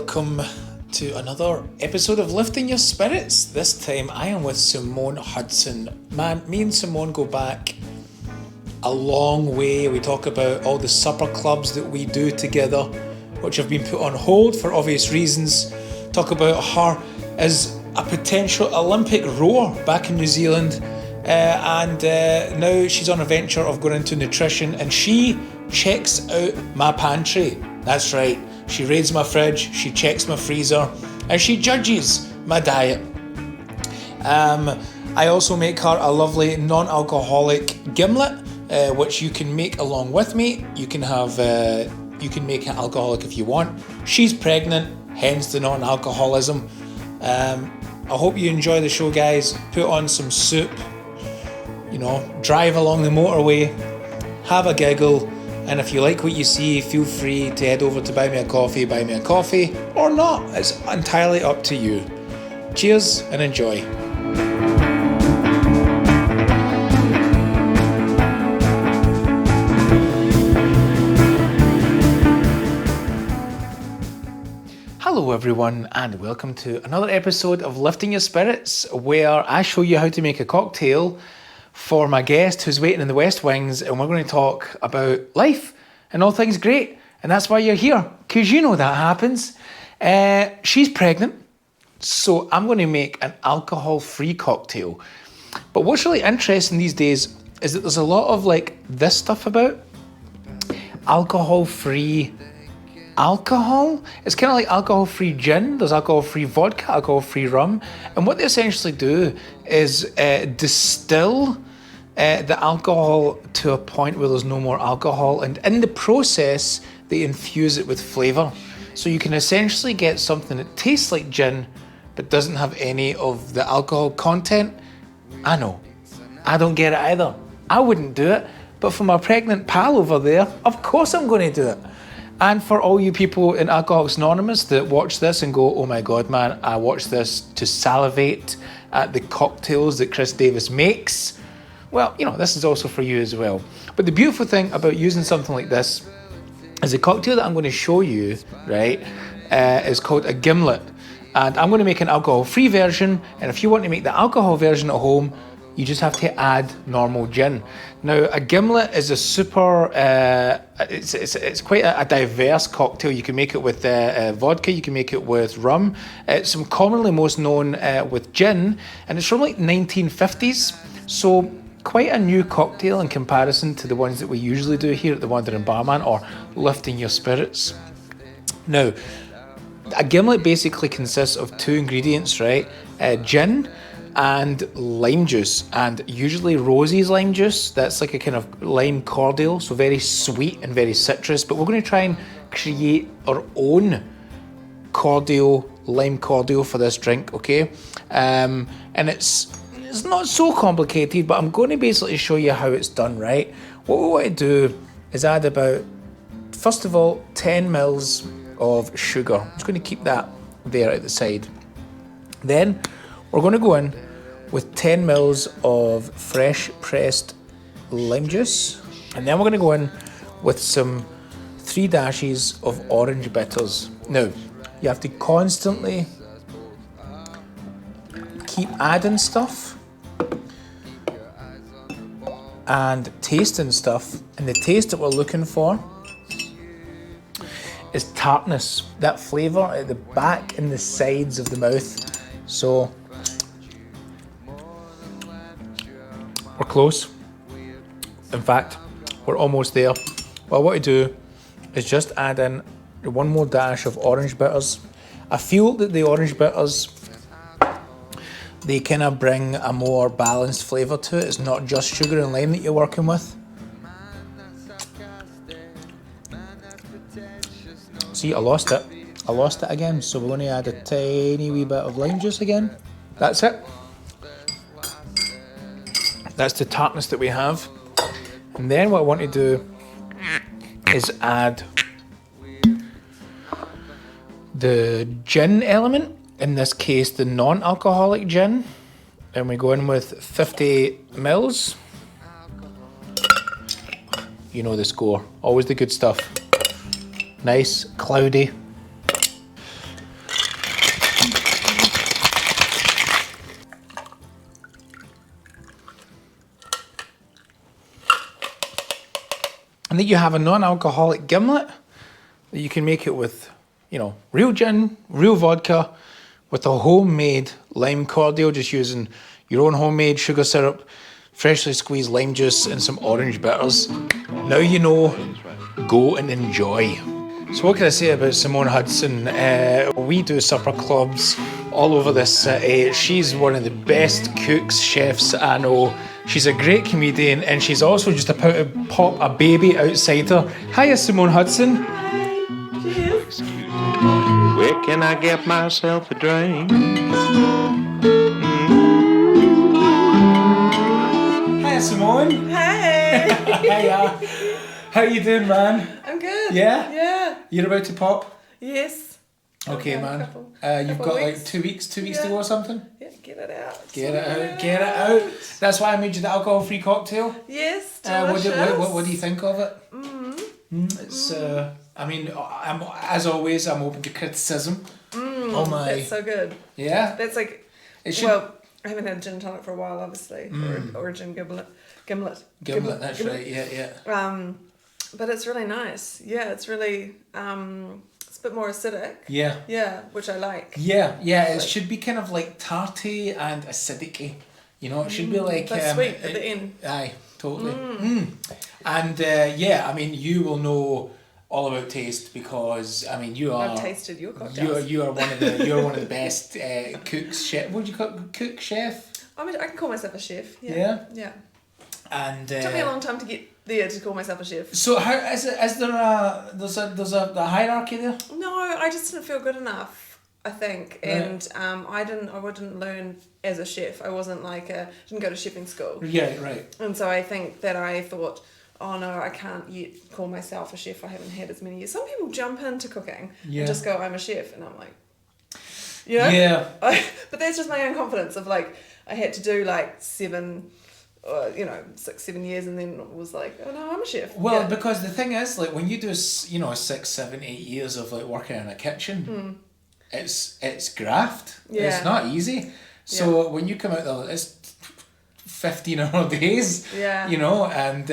welcome to another episode of Lifting Your Spirits. This time I am with Simone Hudson. Man, me and Simone go back a long way. We talk about all the supper clubs that we do together, which have been put on hold for obvious reasons. Talk about her as a potential Olympic rower back in New Zealand, and now she's on a venture of going into nutrition, and she checks out my pantry. That's right, she raids my fridge, she checks my freezer, and she judges my diet. I also make her a lovely non-alcoholic gimlet, which you can make along with me. You can make it alcoholic if you want. She's pregnant, hence the non-alcoholism. I hope you enjoy the show, guys. Put on some soup, drive along the motorway, have a giggle, and if you like what you see, feel free to head over to buy me a coffee, or not. It's entirely up to you. Cheers and enjoy. Hello everyone, and welcome to another episode of Lifting Your Spirits, where I show you how to make a cocktail for my guest who's waiting in the West Wings, and we're going to talk about life and all things great, and that's why you're here, because you know that happens. She's pregnant, so I'm going to make an alcohol-free cocktail. But what's really interesting these days is that there's a lot of this stuff about alcohol-free alcohol. It's kind of like alcohol-free gin. There's alcohol-free vodka, alcohol-free rum, and what they essentially do is distill the alcohol to a point where there's no more alcohol, and in the process they infuse it with flavour. So you can essentially get something that tastes like gin but doesn't have any of the alcohol content. I know, I don't get it either. I wouldn't do it, but for my pregnant pal over there, of course I'm going to do it. And for all you people in Alcoholics Anonymous that watch this and go, oh my God, man, I watch this to salivate at the cocktails that Chris Davis makes. Well, this is also for you as well. But the beautiful thing about using something like this is the cocktail that I'm going to show you, right, is called a Gimlet. And I'm going to make an alcohol-free version. And if you want to make the alcohol version at home, you just have to add normal gin. Now, a Gimlet is a super, it's quite a diverse cocktail. You can make it with vodka, you can make it with rum. It's commonly most known with gin, and it's from 1950s. So quite a new cocktail in comparison to the ones that we usually do here at the Wandering Barman or Lifting Your Spirits. Now, a Gimlet basically consists of two ingredients, right? Gin and lime juice, and usually Rosie's lime juice. That's like a kind of lime cordial, so very sweet and very citrus, but we're going to try and create our own lime cordial for this drink, okay? And it's not so complicated, but I'm going to basically show you how it's done, right? What we want to do is add about, first of all, 10 mils of sugar. I'm just going to keep that there at the side. Then we're going to go in with 10 mils of fresh pressed lime juice, and then we're going to go in with some 3 dashes of orange bitters. Now, you have to constantly keep adding stuff and tasting stuff, and the taste that we're looking for is tartness, that flavour at the back and the sides of the mouth. So we're close. In fact, we're almost there. What I want to do is just add in one more dash of orange bitters. I feel that the orange bitters, they kind of bring a more balanced flavour to it. It's not just sugar and lime that you're working with. See, I lost it again. So we're going to add a tiny wee bit of lime juice again. That's it. That's the tartness that we have. And then what I want to do is add the gin element, in this case the non-alcoholic gin, and we go in with 50 mils. You know the score, always the good stuff. Nice, cloudy. And then you have a non-alcoholic gimlet that you can make it with, real gin, real vodka, with a homemade lime cordial, just using your own homemade sugar syrup, freshly squeezed lime juice, and some orange bitters. Now you know, go and enjoy. So what can I say about Simone Hudson? We do supper clubs all over this city. She's one of the best cooks, chefs I know. She's a great comedian, and she's also just about to pop a baby outside her. Hiya, Simone Hudson. Hi. Cheers. Where can I get myself a drink? Hiya, Simone. Hey. Hiya. How you doing, man? I'm good. Yeah? Yeah. You're about to pop? Yes. Okay, man. You've couple got weeks. like 2 weeks to go or something? Yeah, get it out. Get it out. That's why I made you the alcohol-free cocktail. Yes, What delicious. do you think of it? It's, I'm as always, I'm open to criticism. Oh my. That's so good. Yeah? That's like, It should... well, I haven't had gin tonic for a while, obviously, or gin gimlet. Gimlet, that's right, yeah. But it's really nice. Yeah, it's really, it's a bit more acidic. Yeah. Yeah, which I like. Yeah, it should be kind of like tarty and acidic-y. It should be like... But sweet at the end. Aye, totally. And you will know all about taste because you are... I've tasted your cocktails. You are one of the best cooks, chef. What do you call it? Cook, chef? I can call myself a chef. Yeah. And It took me a long time to get there to call myself a chef. so how is it? Is there a hierarchy there? No, I just didn't feel good enough, I think, Right. and I wouldn't learn as a chef. I wasn't didn't go to chefing school, Yeah, right. and so I think that I thought, oh no, I can't yet call myself a chef. I haven't had as many years. Some people jump into cooking and just go, I'm a chef, and I'm like, Yeah. but that's just my own confidence of I had to do 6-7 years, and then was like, oh no, I'm a chef. Well, because the thing is, when you do 6, 7, 8 years of working in a kitchen, it's graft. Yeah. It's not easy. So when you come out there, it's 15-hour days. Yeah. And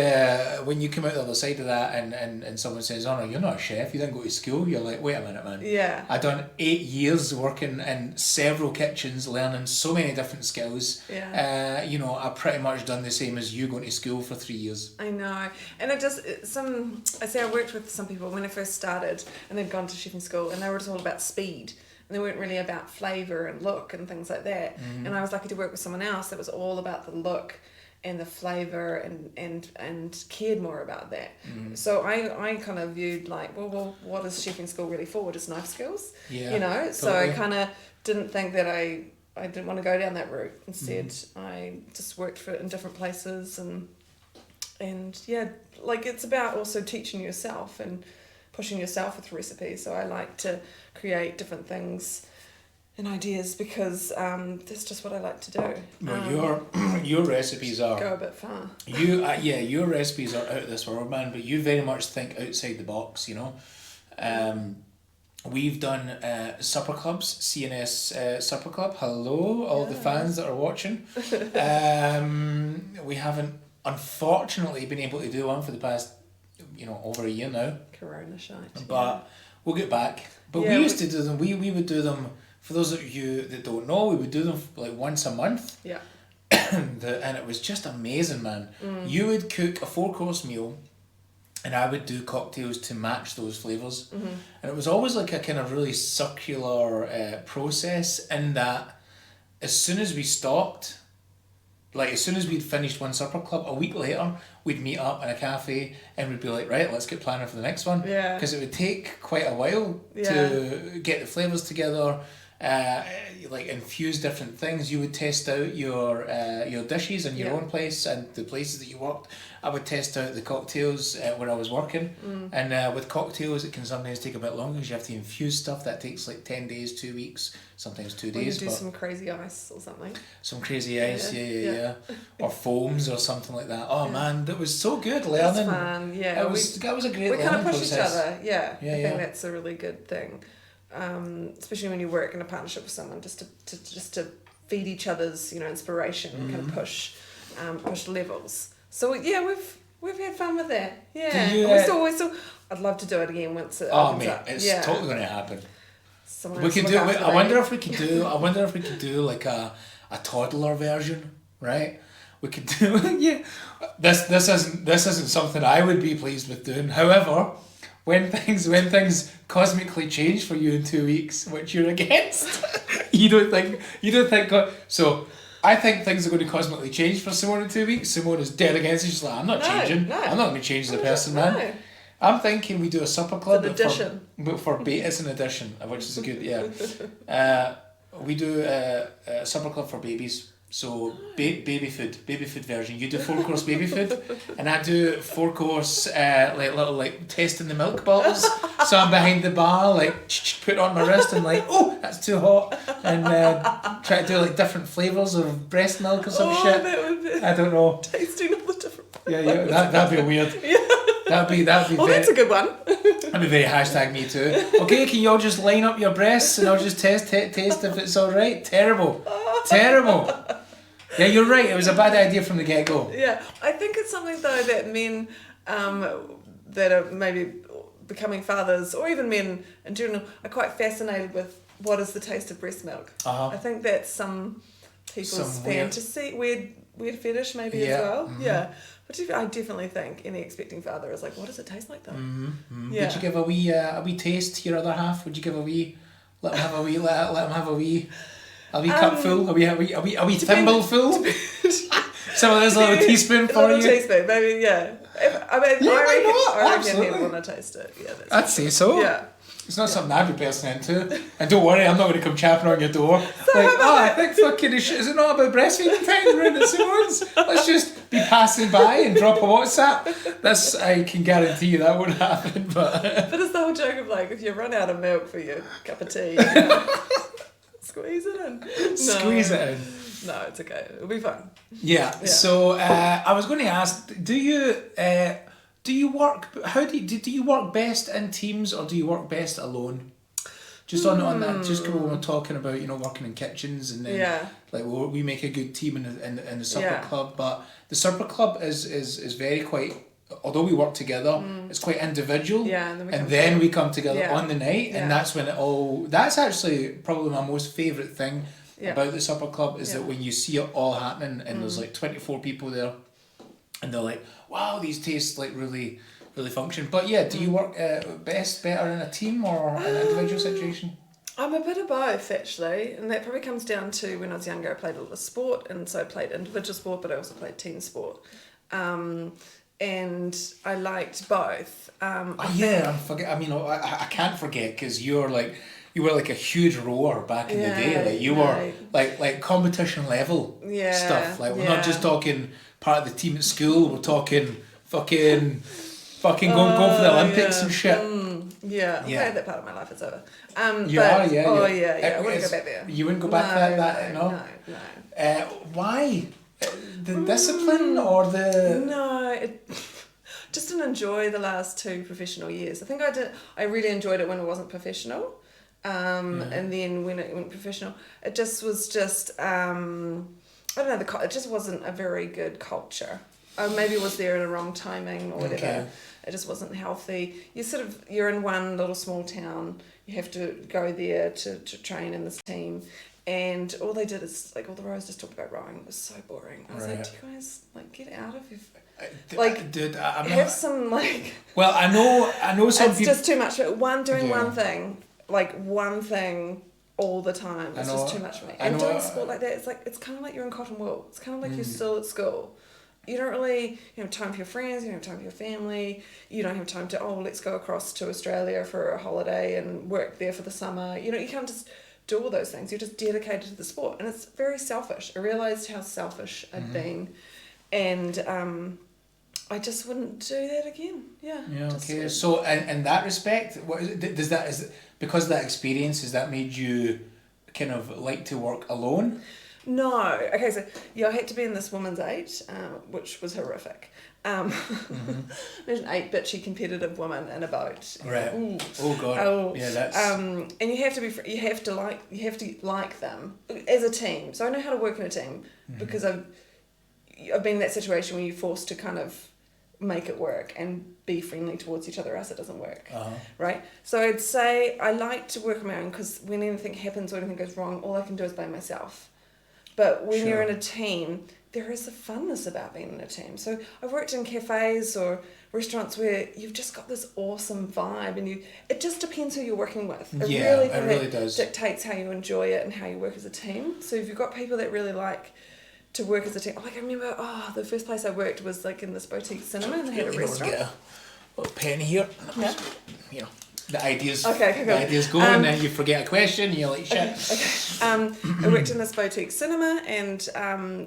when you come out the other side of that, and someone says, "Oh no, you're not a chef. You didn't go to school." You're like, "Wait a minute, man. Yeah. I done 8 years working in several kitchens, learning so many different skills. Yeah. I pretty much done the same as you going to school for 3 years." I know, and I worked with some people when I first started, and they'd gone to chefing school, and they were just all about speed, and they weren't really about flavour and look and things like that. And I was lucky to work with someone else that was all about the look and the flavour and cared more about that. So I kind of viewed well, what is chefing school really for? Just knife skills, Yeah, So I totally. kind of didn't think that I didn't want to go down that route. Instead, I just worked in different places and yeah, it's about also teaching yourself and pushing yourself with recipes. So I like to create different things and ideas because that's just what I like to do. Well, your recipes are Go a bit far. your recipes are out of this world, man. But you very much think outside the box. We've done supper clubs, CNS Supper Club. Hello, all the fans that are watching. We haven't, unfortunately, been able to do one for the past, over a year now. Corona shite. But we'll get back. But Yeah, we used to do them. We would do them. For those of you that don't know, we would do them once a month. Yeah. And it was just amazing, man. You would cook a 4-course meal, and I would do cocktails to match those flavours. And it was always a kind of really circular process in that as soon as we stopped, as soon as we'd finished one supper club, a week later, we'd meet up in a cafe and we'd be like, right, let's get planning for the next one. Yeah. Because it would take quite a while to get the flavours together, infuse different things. You would test out your dishes in your own place and the places that you worked. I would test out the cocktails where I was working, and with cocktails it can sometimes take a bit longer because you have to infuse stuff that takes 10 days, 2 weeks, sometimes 2 days. You do some crazy ice or something. Some crazy ice, yeah. Or foams or something like that. Oh man, that was so good That's learning. fun, yeah. That was a great We learning kind of push process. each other, yeah. I Yeah. think that's a really good thing, especially when you work in a partnership with someone, just to feed each other's inspiration and kind of push levels. So yeah, We've had fun with that. Yeah. Do you, we still. I'd love to do it again once it Oh opens mate, up. it's Yeah. totally going to happen. Someone We else to could look do. after I the wonder baby. if we could do. I wonder if we could do like a toddler version, right? We could do. Yeah. This isn't something I would be pleased with doing. However, when things cosmically change for you in 2 weeks, which you're against, you don't think. So I think things are going to cosmically change for Simone in 2 weeks. Simone is dead against it. She's like, I'm not changing. No. I'm not going to change as a person, No. man. I'm thinking we do a supper club. It's an addition. It's an addition, which is good, yeah. We do a supper club for babies. So baby food version. You do 4-course baby food, and I do 4-course like testing the milk bottles. So I'm behind the bar, like put it on my wrist and like, oh, that's too hot, and try to do like different flavors of breast milk or some shit. That would be I don't know. tasting all the different. Yeah, that'd be weird. Yeah. That'd be Oh, very, that's a good one. that'd be very hashtag me too. Okay, can you all just line up your breasts and I'll just taste if it's all right? Terrible. Yeah, you're right. It was a bad idea from the get go. Yeah, I think it's something though that men that are maybe becoming fathers, or even men in general, are quite fascinated with what is the taste of breast milk. I think that's some people's fantasy, weird fetish maybe as well. Mm-hmm. Yeah, but I definitely think any expecting father is like, what does it taste like though? Mm-hmm. Yeah. Would you give a wee taste to your other half? Would you give let him have a wee cupful, a wee thimble full? Some of this little teaspoon for you. Teaspoon, maybe, yeah. I reckon he'd want to taste it. Yeah, I'd say so. Yeah. It's not something I'd be bursting into. And don't worry, I'm not going to come chapping on your door. I think fucking is it not about breastfeeding time around at Simone's? Let's just be passing by and drop a WhatsApp. I can guarantee you that won't happen. But it's the whole joke of like, if you run out of milk for your cup of tea, squeeze it in. Squeeze it in. No, it's okay. It'll be fun. Yeah. So I was going to ask, do you work? How do you work best in teams or do you work best alone? Just on that, just when we're talking about working in kitchens and then like we make a good team in the supper club, but the supper club is very quite. Although we work together, it's quite individual. Yeah, and then we come together on the night, and that's when it all. That's actually probably my most favourite thing about the supper club is that when you see it all happening and there's like 24 people there, and they're like, wow, these tastes like really, really function. But yeah, do you work better in a team or an individual situation? I'm a bit of both actually, and that probably comes down to when I was younger I played a lot of sport, and so I played individual sport, but I also played team sport. And I liked both. I can't forget because you were like a huge rower back in the day. Like you were like competition level stuff. Like we're not just talking part of the team at school. We're talking fucking going for the Olympics and shit. I'm glad that part of my life is over. I wouldn't go back there. You wouldn't go back to that. No. Why? The discipline or the... No, just didn't enjoy the last 2 professional years. I think I really enjoyed it when it wasn't professional. And then when it went professional, it just was I don't know, it just wasn't a very good culture. Maybe it was there in a wrong timing or whatever. Okay. It just wasn't healthy. You're in one little small town, you have to go there to train in this team. And all they did is all the rowers just talked about rowing. It was so boring. I was like, do you guys get out of your have some Well, I know some it's people. It's just too much. One thing all the time. It's just too much for me. And doing sport like that, it's kind of like you're in cotton wool. It's kind of like you're still at school. You don't really have time for your friends. You don't have time for your family. You don't have time to let's go across to Australia for a holiday and work there for the summer. You can't just do all those things. You're just dedicated to the sport, and it's very selfish. I realised how selfish I'd been, and I just wouldn't do that again. Yeah. Okay. So, in that respect, what is it? Is it because of that experience? Has that made you kind of like to work alone? No. Okay. So I had to be in this woman's 8, which was horrific. Imagine 8 bitchy competitive women in a boat. Right. Ooh. Oh god. Yeah, that's. And you have to like them as a team. So I know how to work in a team because I've been in that situation where you're forced to kind of make it work and be friendly towards each other, else it doesn't work. Right? So I'd say I like to work on my own, because when anything happens or anything goes wrong, all I can do is blame myself. But when you're in a team, there is a funness about being in a team. So I've worked in cafes or restaurants where you've just got this awesome vibe, and it just depends who you're working with. It really does. Dictates how you enjoy it and how you work as a team. So if you've got people that really like to work as a team, like I remember, the first place I worked was like in this boutique cinema, and they had a restaurant. Get a little pen here. Yeah. You know, the ideas. Okay, the ideas go, and then you forget a question. You're like, shit. Okay. I worked in this boutique cinema, and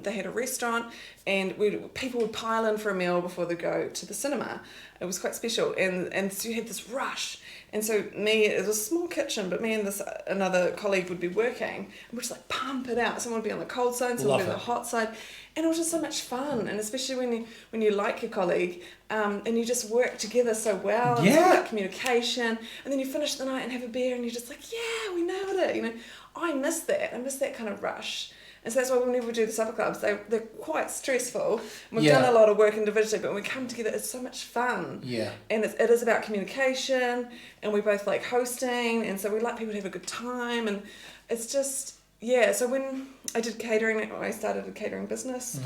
they had a restaurant, and people would pile in for a meal before they go to the cinema. It was quite special, and so you had this rush. And so it was a small kitchen, but me and another colleague would be working, and we'd just like pump it out. Someone would be on the cold side, someone would be on the hot side, and it was just so much fun. And especially when you like your colleague, and you just work together so well, and it's all about communication, and then you finish the night and have a beer, and you're just like, yeah, we nailed it. You know, I miss that. I miss that kind of rush. And so that's why whenever we do the supper clubs, they're quite stressful. We've done a lot of work individually, but when we come together, it's so much fun. Yeah. And it is about communication, and we both like hosting, and so we like people to have a good time, and it's just, so when I did catering, I started a catering business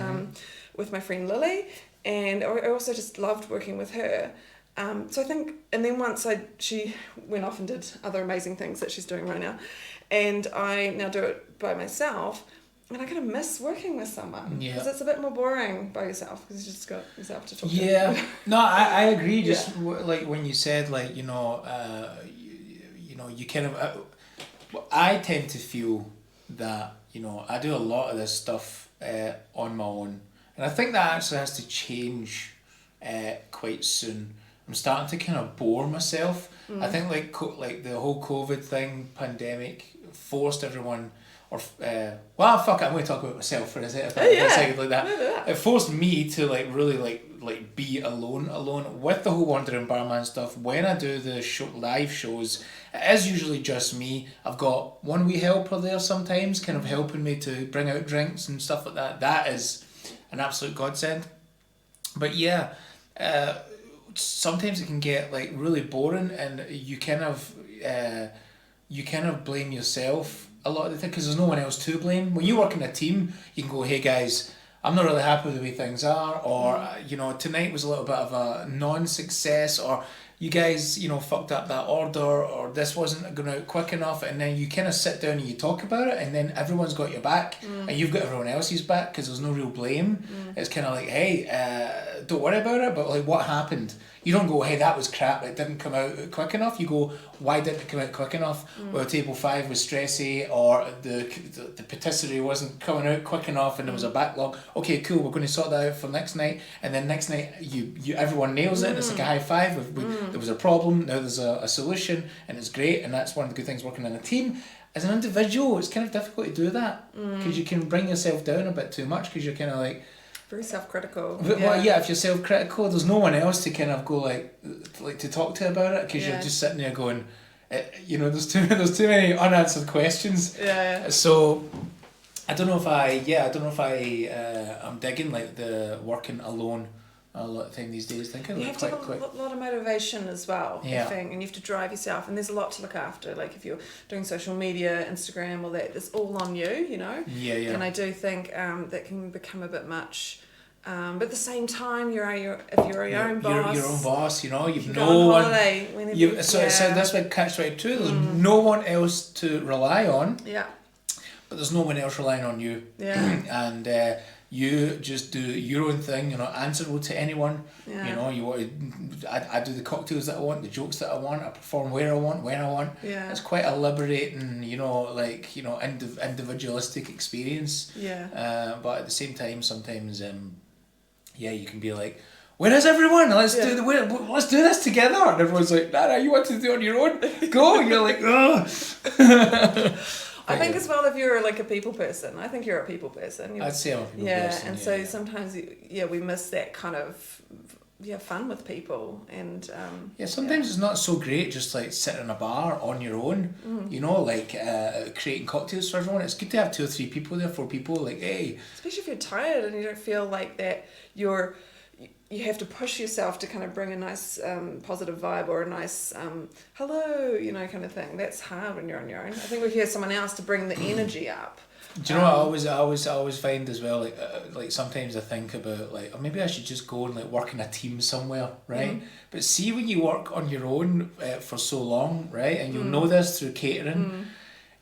with my friend Lily, and I also just loved working with her. So I think, and then once she went off and did other amazing things that she's doing right now, and I now do it by myself. And I kind of miss working with someone, because it's a bit more boring by yourself, because you just got yourself to talk to. Yeah, no, I agree. Just like when you said, like, you know, you kind of, I tend to feel that, you know, I do a lot of this stuff on my own, and I think that actually has to change quite soon. I'm starting to kind of bore myself. I think like the whole COVID thing, pandemic, forced everyone. Fuck it, I'm going to talk about myself for a second like that. It forced me to like really like be alone with the whole Wandering Barman stuff. When I do the live shows, it is usually just me. I've got one wee helper there sometimes, kind of helping me to bring out drinks and stuff like that. That is an absolute godsend. But sometimes it can get like really boring, and you kind of blame yourself a lot of the time, because there's no one else to blame. When you work in a team, you can go, hey guys, I'm not really happy with the way things are, or you know, tonight was a little bit of a non-success, or you guys, you know, fucked up that order, or this wasn't going out quick enough, and then you kind of sit down and you talk about it, and then everyone's got your back, and you've got everyone else's back, because there's no real blame. It's kind of like, hey, don't worry about it, but like, what happened? You don't go, hey, that was crap, it didn't come out quick enough. You go, why didn't it come out quick enough? Well, table 5 was stressy, or the patisserie wasn't coming out quick enough, and there was a backlog. Okay, cool, we're going to sort that out for next night, and then next night you everyone nails it, and it's like a high five. There was a problem, now there's a solution, and it's great, and that's one of the good things working in a team. As an individual, it's kind of difficult to do that, because you can bring yourself down a bit too much, because you're kind of like, very self-critical. Well, if you're self-critical, there's no one else to kind of go like to talk to about it, because you're just sitting there going, you know, there's too many unanswered questions. So I don't know if I'm digging like the working alone a lot of time these days. Thinking you have to have a lot of motivation as well. I think, and you have to drive yourself, and there's a lot to look after. Like if you're doing social media, Instagram, all that, it's all on you, you know. And I do think that can become a bit much. But at the same time, if you're your own boss. Your own boss, you know, you've no one. So that's why catch-22. There's no one else to rely on. Yeah. But there's no one else relying on you. Yeah. And you just do your own thing. You're not answerable to anyone. Yeah. You know, I do the cocktails that I want, the jokes that I want. I perform where I want, when I want. Yeah. It's quite a liberating, you know, like, you know, individualistic experience. Yeah. But at the same time, sometimes, you can be like, where is everyone? Let's do this together. And everyone's like, nah, you want to do it on your own? Go. And you're like, oh. I think as well, if you're like a people person, I think you're a people person. I'd say I'm a people person. And so sometimes, we miss that kind of fun with people, and sometimes it's not so great just like sitting in a bar on your own, you know, like creating cocktails for everyone. It's good to have 2 or 3 people there, 4 people, like, hey, especially if you're tired and you don't feel like that you're you have to push yourself to kind of bring a nice positive vibe or a nice hello, kind of thing. That's hard when you're on your own. I think if you have someone else to bring the energy up. Do you know what I always find as well? Like sometimes I think about like, or maybe I should just go and like work in a team somewhere, right? Mm. But see, when you work on your own for so long, right, and you'll know this through catering,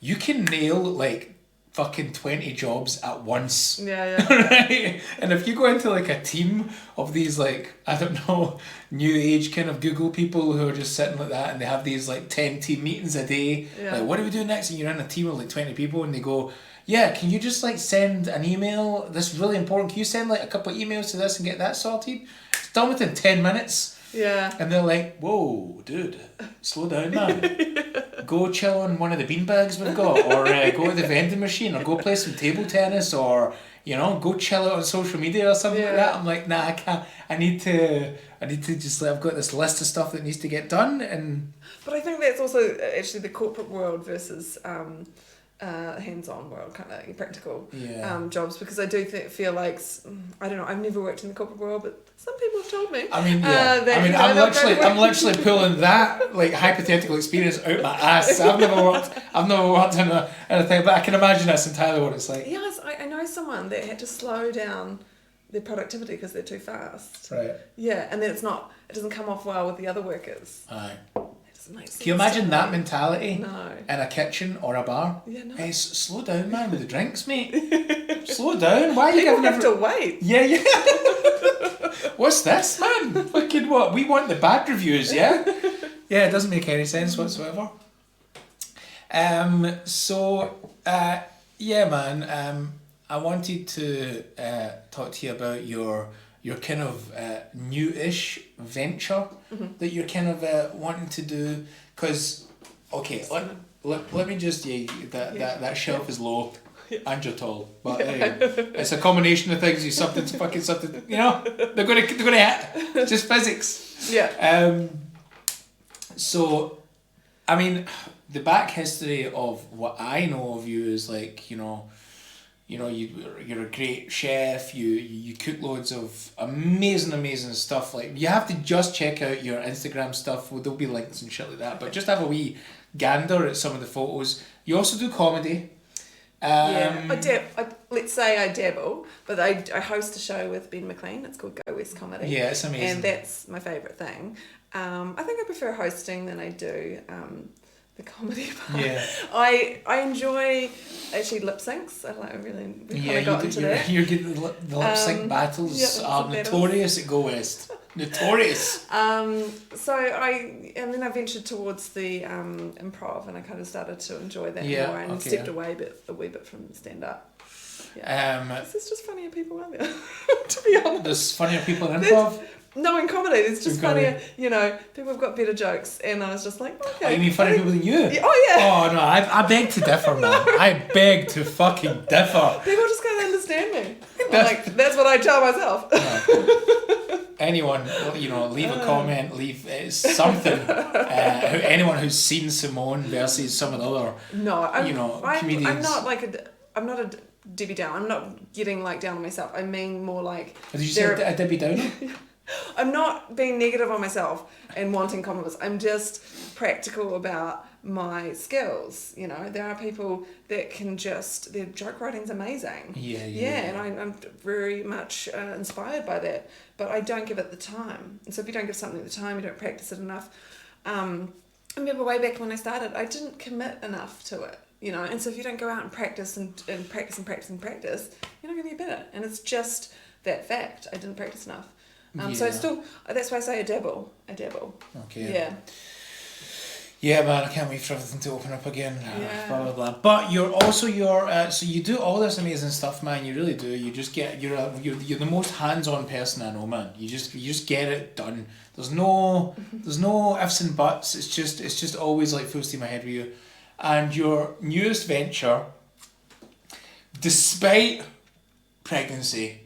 you can nail like fucking 20 jobs at once. Yeah. Right? And if you go into like a team of these like, I don't know, new age kind of Google people who are just sitting like that and they have these like 10 team meetings a day, like what do we do next? And you're in a team of like 20 people and they go, yeah, can you just like send an email? This is really important. Can you send like a couple of emails to this and get that sorted? It's done within 10 minutes. Yeah. And they're like, whoa, dude, slow down, man. Go chill on one of the beanbags we've got, or go to the vending machine, or go play some table tennis, or go chill out on social media or something like that. I'm like, nah, I can't. I need to just like, I've got this list of stuff that needs to get done, and. But I think that's also actually the corporate world versus hands-on world, kind of practical jobs, because I do feel like, I don't know, I've never worked in the corporate world, but some people have told me. I mean, I'm literally pulling that like hypothetical experience out my ass. I've never worked in a thing, but I can imagine that's entirely what it's like. Yes, I know someone that had to slow down their productivity because they're too fast. Right. Yeah, and then it doesn't come off well with the other workers. Aye. Can you imagine that mentality No. in a kitchen or a bar? Yeah, no. Hey, slow down, man, with the drinks, mate. Slow down. Why are you People giving have to wait. Yeah. What's this, man? Fucking what? We want the bad reviews, yeah? Yeah, it doesn't make any sense whatsoever. Yeah, man. I wanted to talk to you about your kind of new-ish venture that you're kind of wanting to do, because let me just that shelf is low and you're tall, but it's a combination of things. Something they're gonna hit. Just physics. Yeah. So I mean, the back history of what I know of you is like, you're a great chef. You cook loads of amazing stuff. Like, you have to just check out your Instagram stuff. There'll be links and shit like that. But just have a wee gander at some of the photos. You also do comedy. Let's say I dabble, but I host a show with Ben McLean. It's called Go West Comedy. Yeah, it's amazing. And that's my favourite thing. I think I prefer hosting than I do the comedy part. Yeah. I enjoy actually lip syncs. I got into that. You're getting the lip sync battles are notorious at Go West. Notorious. And then I ventured towards the improv, and I kind of started to enjoy that more, and stepped away a wee bit from stand up. Yeah. There's just funnier people out there, to be honest. There's funnier people in improv? No, in comedy, it's just funnier. People have got better jokes, and I was just like, okay. Oh, you mean funnier people than you? Yeah, oh, yeah. Oh, no, I beg to differ, man. I beg to fucking differ. People just can't understand me. That's what I tell myself. Anyone, leave a comment, leave something. Anyone who's seen Simone versus some of the other, comedians. I'm not a Debbie Downer. I'm not getting down on myself. I mean more like. Did you say a Debbie Downer? I'm not being negative on myself and wanting compliments. I'm just practical about my skills. There are people that can their joke writing's amazing. Yeah. And I'm very much inspired by that, but I don't give it the time. And so if you don't give something the time, you don't practice it enough. I remember way back when I started, I didn't commit enough to it. And so if you don't go out and practice and practice, you're not going to get better. And it's just that fact. I didn't practice enough. So still, that's why I say I dabble. Okay. Yeah. Yeah, man, I can't wait for everything to open up again. Blah blah blah. But you're also so you do all this amazing stuff, man. You really do. You just you're the most hands-on person I know, man. You just get it done. There's no ifs and buts. It's just always like full steam ahead with you. And your newest venture, despite pregnancy,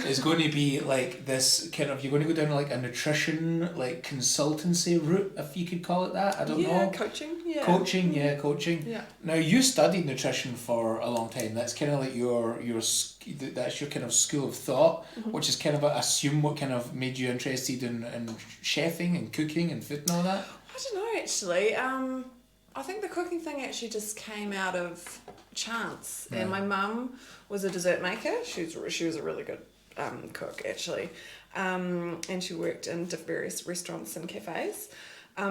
is going to be like this kind of, you're going to go down like a nutrition consultancy route, if you could call it that. I don't know. Coaching. Yeah. Coaching, coaching. Yeah. Now, you studied nutrition for a long time. That's kind of like that's your kind of school of thought, which is kind of, I assume, what kind of made you interested in chefing and cooking and food and all that? I don't know, actually. I think the cooking thing actually just came out of chance. Yeah. And my mum was a dessert maker. She was a really good cook, actually. And she worked in various restaurants and cafes.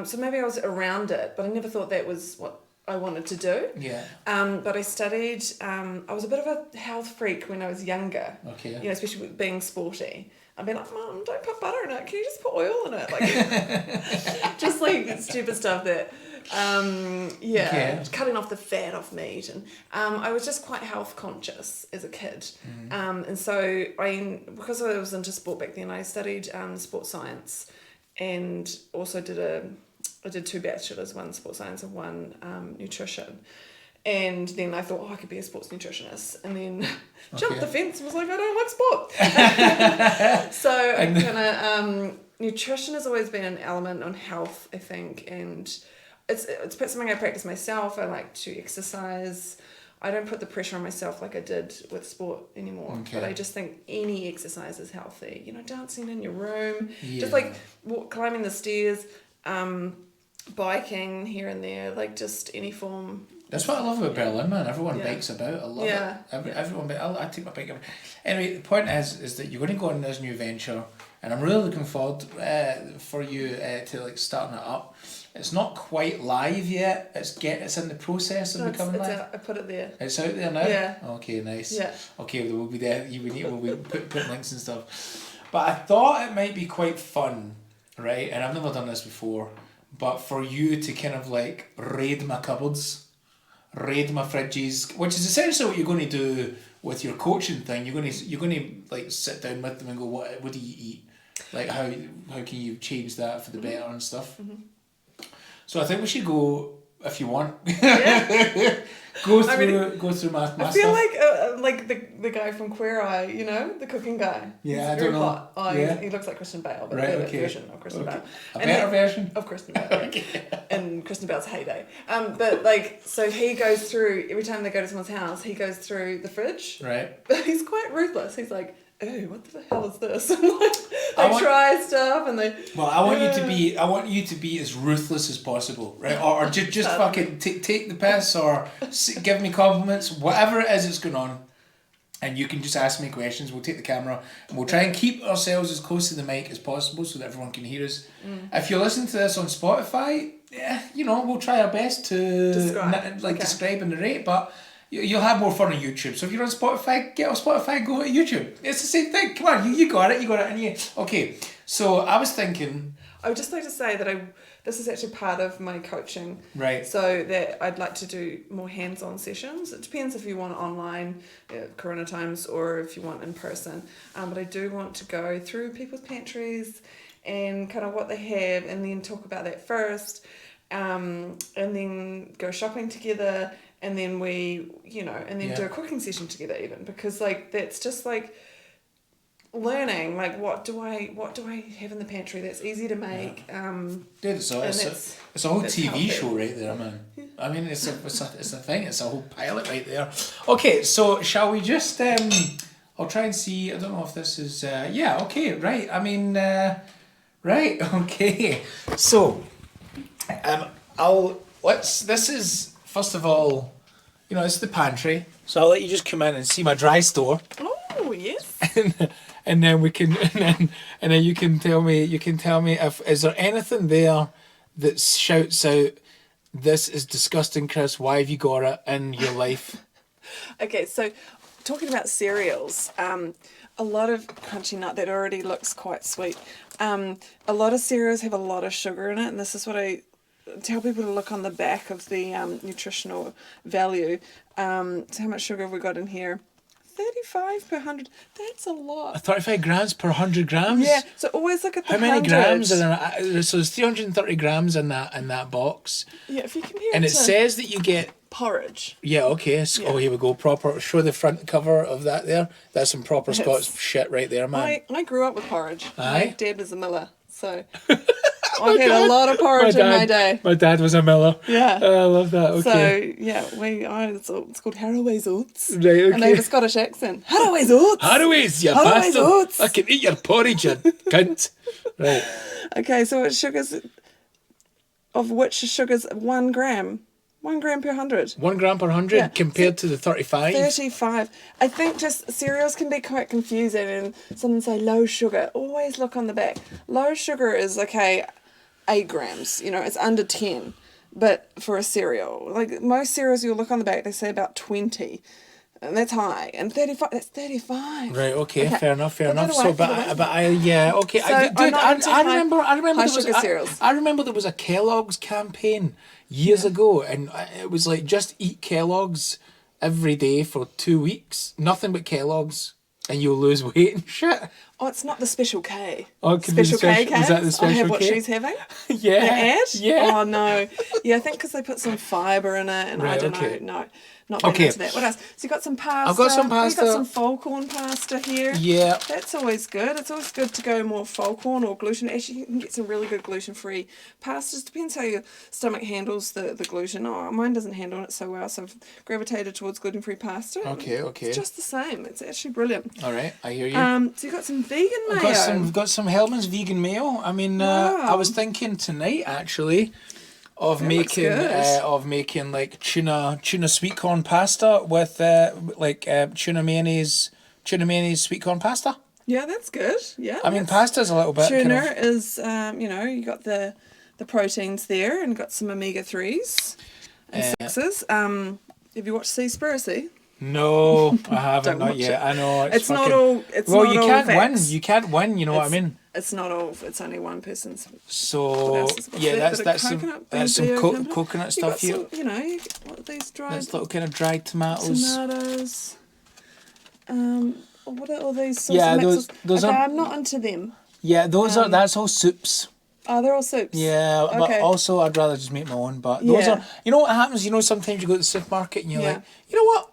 So maybe I was around it, but I never thought that was what I wanted to do. Yeah. But I studied, I was a bit of a health freak when I was younger. Okay. You know, especially with being sporty. I'd be like, Mum, don't put butter in it. Can you just put oil in it? Like, just like stupid stuff that, cutting off the fat off meat. And I was just quite health conscious as a kid. And so because I was into sport back then, I studied sports science and also I did 2 bachelors, one sports science and one nutrition. And then I thought, I could be a sports nutritionist. And then jumped the fence and was like, I don't like sport. So I kind of, nutrition has always been an element on health, I think. And it's something I practice myself. I like to exercise. I don't put the pressure on myself like I did with sport anymore. Okay. But I just think any exercise is healthy. You know, dancing in your room, just like climbing the stairs, biking here and there, like just any form. That's what I love about Berlin, man. Everyone bikes about. I love it. Everyone, I take my bike. Anyway, the point is that you're going to go on this new venture, and I'm really looking forward for you to like starting it up. It's not quite live yet. It's in the process of becoming live. I put it there. It's out there now. Yeah. Okay, nice. Yeah. Okay, we'll be there. We'll be put links and stuff. But I thought it might be quite fun, right? And I've never done this before. But for you to kind of like raid my cupboards, raid my fridges, which is essentially what you're going to do with your coaching thing. You're going to like sit down with them and go, what do you eat? Like how can you change that for the better and stuff? So I think we should go, if you want. Yeah. go through my I feel stuff. like the guy from Queer Eye, you know, the cooking guy. Yeah, He's I don't know. hot. Oh, yeah. he looks like Kristen Bale, but right, a okay. version of Kristen Bale. A better version? Of Kristen Bale. Okay. In Kristen Bale's heyday. But like, so he goes through, every time they go to someone's house, he goes through the fridge. Right. But he's quite ruthless. He's like, ooh, what the hell is this? And like, they try stuff and they. Well, I want you to be as ruthless as possible, right? Or just fucking take the piss or give me compliments, whatever it is that's going on, and you can just ask me questions. We'll take the camera and we'll try and keep ourselves as close to the mic as possible so that everyone can hear us. If you're listening to this on Spotify, we'll try our best to describe and narrate, but. You'll have more fun on YouTube. So if you're on Spotify, get off Spotify and go to YouTube. It's the same thing. Come on, you got it. And you. Okay, so I was thinking... I would just like to say that this is actually part of my coaching. Right. So that I'd like to do more hands-on sessions. It depends if you want online, Corona times, or if you want in person. But I do want to go through people's pantries and kind of what they have and then talk about that first. And then go shopping together. And then we, do a cooking session together even, because like that's just like learning, like what do I have in the pantry that's easy to make. Dude, it's a whole TV healthy. Show right there, man. Yeah. I mean, it's a thing. It's a whole pilot right there. Okay, so shall we just? I'll try and see. I don't know if this is. Okay. Right. I mean. Right. Okay. So. This is. First of all, it's the pantry, so I'll let you just come in and see my dry store. Oh yes. and then we can, and then you can tell me if is there anything there that shouts out, "This is disgusting, Chris. Why have you got it in your life?" Okay, so talking about cereals, a lot of crunchy nut that already looks quite sweet. A lot of cereals have a lot of sugar in it, and this is what I tell people to look on the back of the nutritional value. So how much sugar have we got in here? 35 per 100. That's a lot. 35 grams per 100 grams? Yeah, so always look at the 100. How many grams are there? So there's 330 grams in that box. Yeah, if you compare and it says that you get... porridge. Yeah, okay. So, yeah. Oh, here we go. Proper. Show the front cover of that there. That's some proper Scots shit right there, man. I grew up with porridge. Aye? My dad was a miller, so... I've had a lot of porridge in my day. My dad was a miller. Yeah. I love that. Okay. So, yeah, it's called Haraway's Oats. Right, okay. And they have a Scottish accent. Haraway's Oats! Haraway's, you Haraway's bastard. Oats! I can eat your porridge, you cunt. Right. Okay, so it's sugars, of which sugars 1 gram. 1 gram per 100. 1 gram per 100 compared to the 35. 35. I think just cereals can be quite confusing, and someone say low sugar. Always look on the back. Low sugar is 8 grams. It's under 10. But for a cereal, like most cereals, you'll look on the back, they say about 20. And that's high. And 35, that's 35. Right, okay. Fair enough. Put that So, away, okay. So I remember high sugar cereals. I remember there was a Kellogg's campaign years ago, and it was like, just eat Kellogg's every day for 2 weeks. Nothing but Kellogg's, and you'll lose weight and shit. Oh, it's not the Special K. Oh, it could be Special K. Is that the Special I have what K? she's having. Yeah. The ad? Yeah. Oh, no. Yeah, I think because they put some fibre in it, and I don't know. No, not that into that. What else? So you got some pasta. I've got some pasta. You've got some full corn pasta here. Yeah. That's always good. It's always good to go more full corn or gluten. Actually, you can get some really good gluten-free pastas. Depends how your stomach handles the gluten. Oh, mine doesn't handle it so well, so I've gravitated towards gluten-free pasta. Okay. It's just the same. It's actually brilliant. All right, I hear you. So you got some vegan mayo. We've got some Hellman's vegan mayo. I mean, I was thinking tonight actually of making like tuna sweet corn pasta with tuna mayonnaise sweet corn pasta. Yeah, that's good. Yeah. I mean, pasta's a little bit. Tuna is you got the proteins there, and got some omega-3s and 6s. Have you watched Seaspiracy? No, I haven't. Not watch yet. it. I know It's not all. It's well, not you all can't facts. win. You can't win. You know what I mean? It's not all. It's only one person's. So that's some coconut stuff here. What are these dried? That's little kind of dried tomatoes. Tomatoes. What are all these sorts of mixes? those are. I'm not into them. Yeah, those are. That's all soups. Oh, they're all soups. Yeah, but also I'd rather just make my own. But those are. You know what happens? Sometimes you go to the supermarket and you're like, you know what?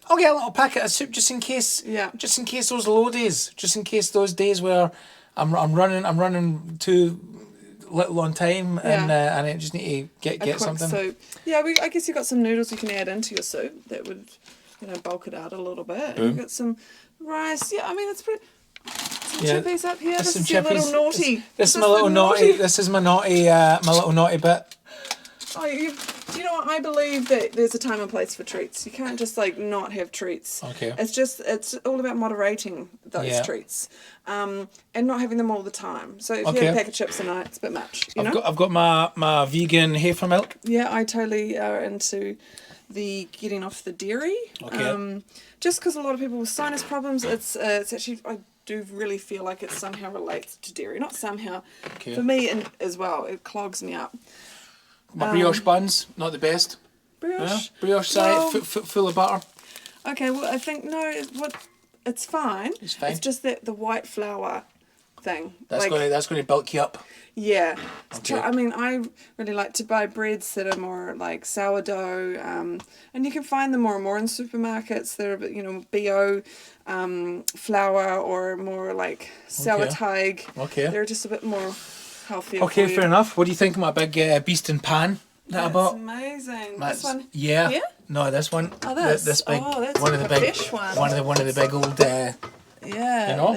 I'll get a little packet of soup just in case. Yeah. Just in case those low days. Just in case those days where I'm running too little on time and I just need to get something. Soup. Yeah, I guess you got some noodles you can add into your soup that would, bulk it out a little bit. Boom. You've got some rice. Yeah, I mean it's pretty. Some chippies up here. There's This some is your chippies. little naughty. This is my little naughty. This is my little naughty bit. Oh, do you know what? I believe that there's a time and place for treats. You can't just not have treats. Okay. It's all about moderating those treats, and not having them all the time. So if you have a pack of chips a night, it's a bit much. I've got my vegan heifer milk. Yeah, I totally are into the getting off the dairy. Okay. Just because a lot of people with sinus problems, it's actually I do really feel like it somehow relates to dairy. Not somehow. Okay. For me as well, it clogs me up. My brioche buns, not the best. Brioche? Brioche, sorry, full of butter. Okay, well, I think, it's fine. It's fine. It's just that the white flour thing. That's going to bulk you up. Yeah. Okay. I mean, I really like to buy breads that are more like sourdough, and you can find them more and more in supermarkets. They're, bio flour or more like sauerteig. Okay. They're just a bit more healthier. Okay, fair enough. What do you think of my big beast and pan that I bought? That's amazing. This one. Yeah. Here? No, this one. Oh, this big. Oh, that's one of the big. fish one. One of the big old. The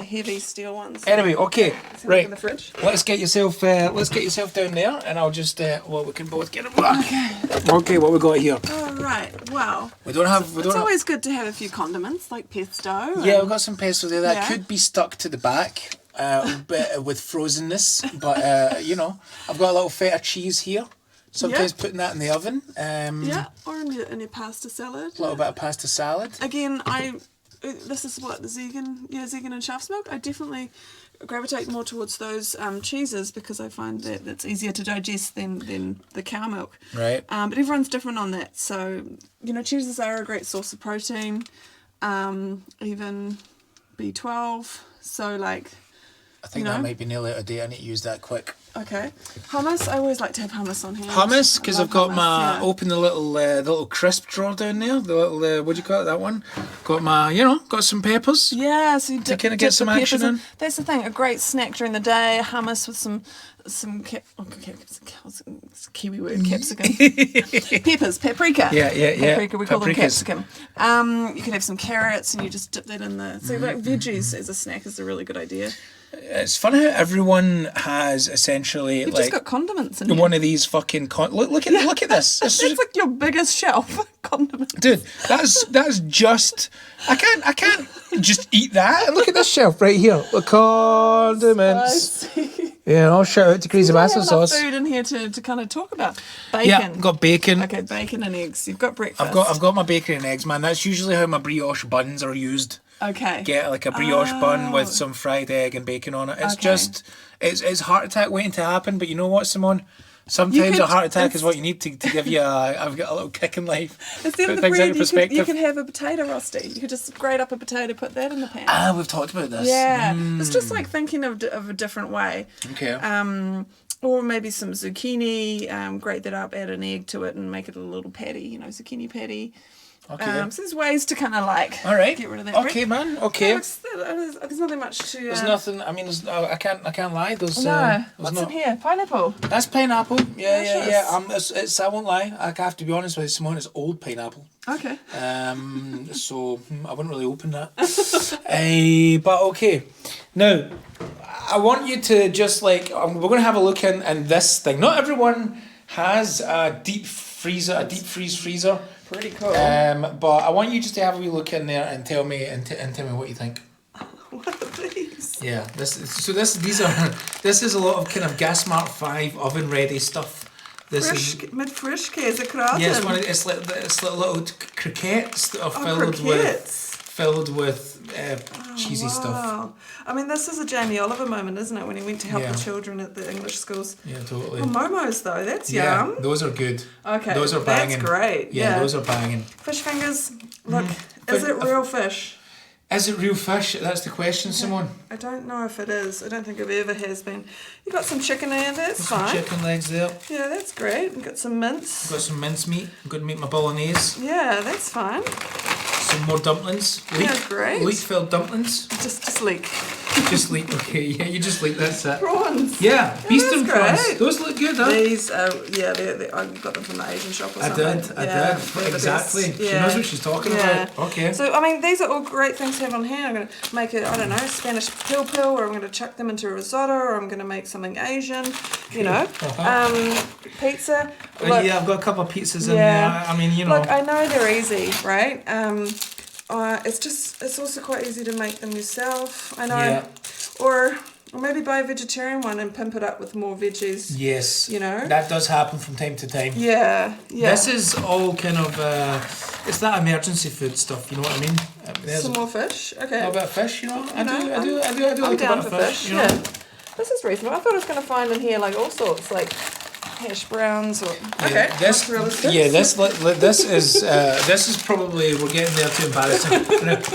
heavy steel ones. Anyway, okay, right. In the fridge. Let's get yourself down there, and I'll just we can both get it. Okay, what we got here? All right. Wow. It's always good to have a few condiments like pesto. Yeah, we've got some pesto there that could be stuck to the back, with frozenness. But I've got a little feta cheese here. Sometimes putting that in the oven. Or in your pasta salad. A little bit of pasta salad. Again, this is what the Ziegen and Schaf's milk. I definitely gravitate more towards those cheeses because I find that it's easier to digest than the cow milk. Right. But everyone's different on that. So, cheeses are a great source of protein, even B12. So, I think that might be nearly out of date. I need to use that quick. Okay. Hummus. I always like to have hummus on hand. Hummus, because I've got hummus, open the little crisp drawer down there. The little what do you call it? That one. Got my got some peppers. Yeah, so you to kind of get some the action peppers in. That's the thing. A great snack during the day. Hummus with some Kiwi word, capsicum. Peppers, paprika. Yeah. Paprika, we call them Paprikas. capsicum. You could have some carrots and you just dip that in the... So like veggies as a snack is a really good idea. It's funny how everyone has essentially You've like just got condiments in here. one of these fucking look at this. That's like your biggest shelf, condiments. Dude, that's just I can't just eat that. And look at this shelf right here. The condiments. Yeah, I'll shout out to Crazy Bastard Sauce. Food in here to kind of talk about. Bacon. Yeah, got bacon. Okay, bacon and eggs. You've got breakfast. I've got my bacon and eggs, man. That's usually how my brioche buns are used. Okay. Get like a brioche bun with some fried egg and bacon on it. It's Okay. just it's heart attack waiting to happen. But you know what, Simone? Sometimes a heart attack is what you need to give you I've got a little kick in life. Instead of Put the things bread, into perspective. you could have a potato rosti. You could just grate up a potato, put that in the pan. Ah, we've talked about this. Yeah. It's just like thinking of a different way. Okay. Or maybe some zucchini, grate that up, add an egg to it and make it a little patty, zucchini patty. Okay. So there's ways to kind of like All right. get rid of that Okay, bread. man. Okay. There's nothing much to... There's nothing. I mean, I can't lie. There's No. there's What's not. in here? Pineapple. That's pineapple. Yeah. Delicious. It's I won't lie. I have to be honest with you, Simone. It's old pineapple. Okay. So I wouldn't really open that. But okay. Now, I want you to just like we're going to have a look in this thing. Not everyone has a deep freeze freezer. Pretty cool. But I want you just to have a wee look in there and tell me what you think. What are these? Yeah, this is a lot of kind of Gas Smart 5 oven ready stuff. This is Käsekraten. yeah, it's like little crickets that are filled with cheesy stuff. I mean, this is a Jamie Oliver moment, isn't it? When he went to help Yeah. the children at the English schools. Yeah, totally. Oh, momos though, that's Yeah, yum. those are good. Okay, Those are banging. That's great. Yeah, those are banging. Fish fingers. Look, is it real fish? Is it real fish? That's the question, Simone. I don't know if it is. I don't think it ever has been. You got some chicken there. That's Some fine. chicken legs there. Yeah, that's great. We've got some mince. Got some mincemeat. I'm going to make my bolognese. Yeah, that's fine. Some more dumplings. Yeah, great. Leek-filled dumplings. Just leek. Just leek. Okay, yeah, you just leek. That's it. Prawns. Yeah, beeston that's prawns. great. Those look good, huh? These are, I got them from the Asian shop or I something. did. They're the Exactly. best. She knows what she's talking about. Okay. So, I mean, these are all great things to have on hand. I'm going to make a, I don't know, Spanish pil, or I'm going to chuck them into a risotto, or I'm going to make something Asian, pizza. Look, Yeah, I've got a couple of pizzas in there. I mean, Look, I know they're easy, right? It's also quite easy to make them yourself. I know. Yeah. Or maybe buy a vegetarian one and pimp it up with more veggies. Yes. That does happen from time to time. Yeah. This is all kind of, it's that emergency food stuff, you know what I mean? Some more fish? Okay. A bit of fish, I do I'm like down a bit for of fish, Yeah. This is reasonable. I thought I was going to find in here like all sorts, like hash browns or... Okay, this is probably, we're getting there too embarrassing.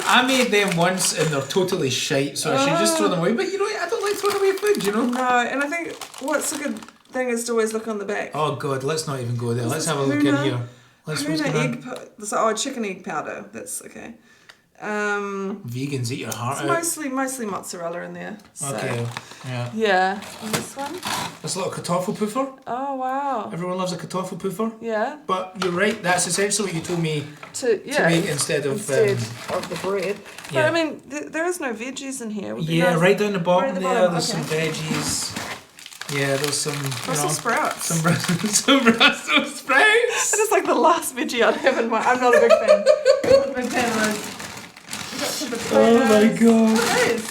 I made them once and they're totally shite, so I should just throw them away. But I don't like throwing away food, No, and I think what's a good thing is to always look on the back. Oh God, let's not even go there. Let's have a look in here. Chicken egg powder. That's okay. Vegans eat your heart out. Mostly mozzarella in there. So. Okay, yeah. Yeah, and this one? This little kartoffelpuffer. Oh, wow. Everyone loves a kartoffelpuffer. Yeah. But you're right, that's essentially what you told me to make instead of the bread. But yeah. I mean, there is no veggies in here. Yeah, right down the bottom right there's some veggies. Yeah, there's some Brussels sprouts. Some Brussels sprouts. That is like the last veggie I'd have in my... I'm not a big fan. I'm not a big fan of those. Oh my God. What is?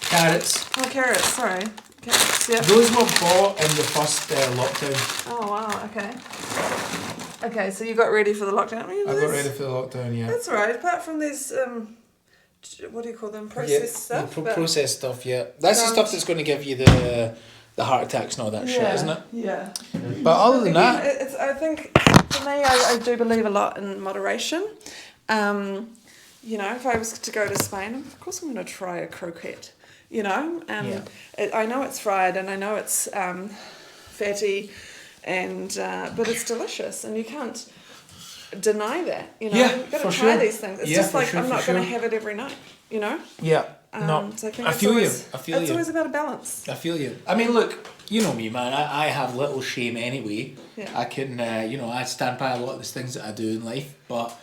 Carrots. Oh, carrots, sorry. Carrots, yeah. Those were bought in the first lockdown. Oh, wow, okay. Okay, so you got ready for the lockdown? I got ready for the lockdown, yeah. That's all right. Apart from these, what do you call them? Processed stuff? Processed stuff, yeah. That's the stuff that's going to give you the heart attacks and all that shit, isn't it? Yeah. But other than that... I think, for me, I do believe a lot in moderation. If I was to go to Spain, of course I'm going to try a croquette. you know. I know it's fried and I know it's fatty, and but it's delicious, and you can't deny that, you know. You've got to try these things. It's just like I'm not going to have it every night, you know. Yeah. No, so I feel you. It's always about a balance. I feel you. I mean, look, you know me, man. I have little shame anyway. Yeah. I can, I stand by a lot of the things that I do in life, but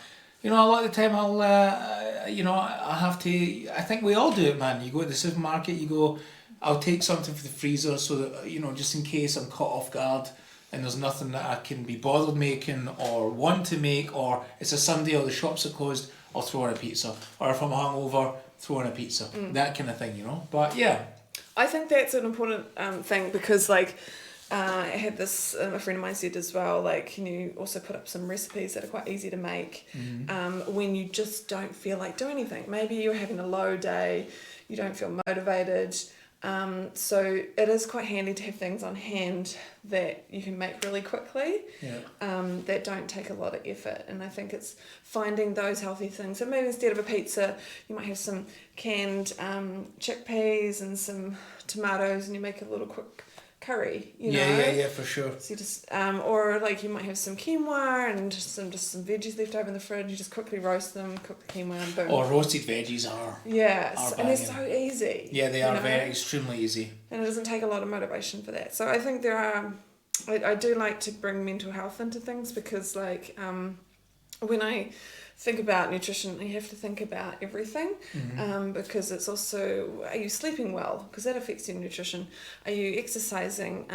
a lot of the time I have to. I think we all do it, man. You go to the supermarket, I'll take something for the freezer so that just in case I'm caught off guard and there's nothing that I can be bothered making or want to make, or it's a Sunday or the shops are closed, I'll throw in a pizza. Or if I'm hungover, throw in a pizza. That kind of thing, But yeah. I think that's an important thing, because like I had this, a friend of mine said as well, like, can you also put up some recipes that are quite easy to make when you just don't feel like doing anything. Maybe you're having a low day, you don't feel motivated. So it is quite handy to have things on hand that you can make really quickly, that don't take a lot of effort. And I think it's finding those healthy things. So maybe instead of a pizza, you might have some canned chickpeas and some tomatoes, and you make a little quick curry, Yeah, for sure. So you just or like you might have some quinoa and just some veggies left over in the fridge. You just quickly roast them, cook the quinoa, and boom. Or roasted veggies are and they're so easy. Yeah, they are very extremely easy. And it doesn't take a lot of motivation for that. So I think there are. I do like to bring mental health into things, because like when I think about nutrition, you have to think about everything, because it's also, are you sleeping well? Because that affects your nutrition. Are you exercising?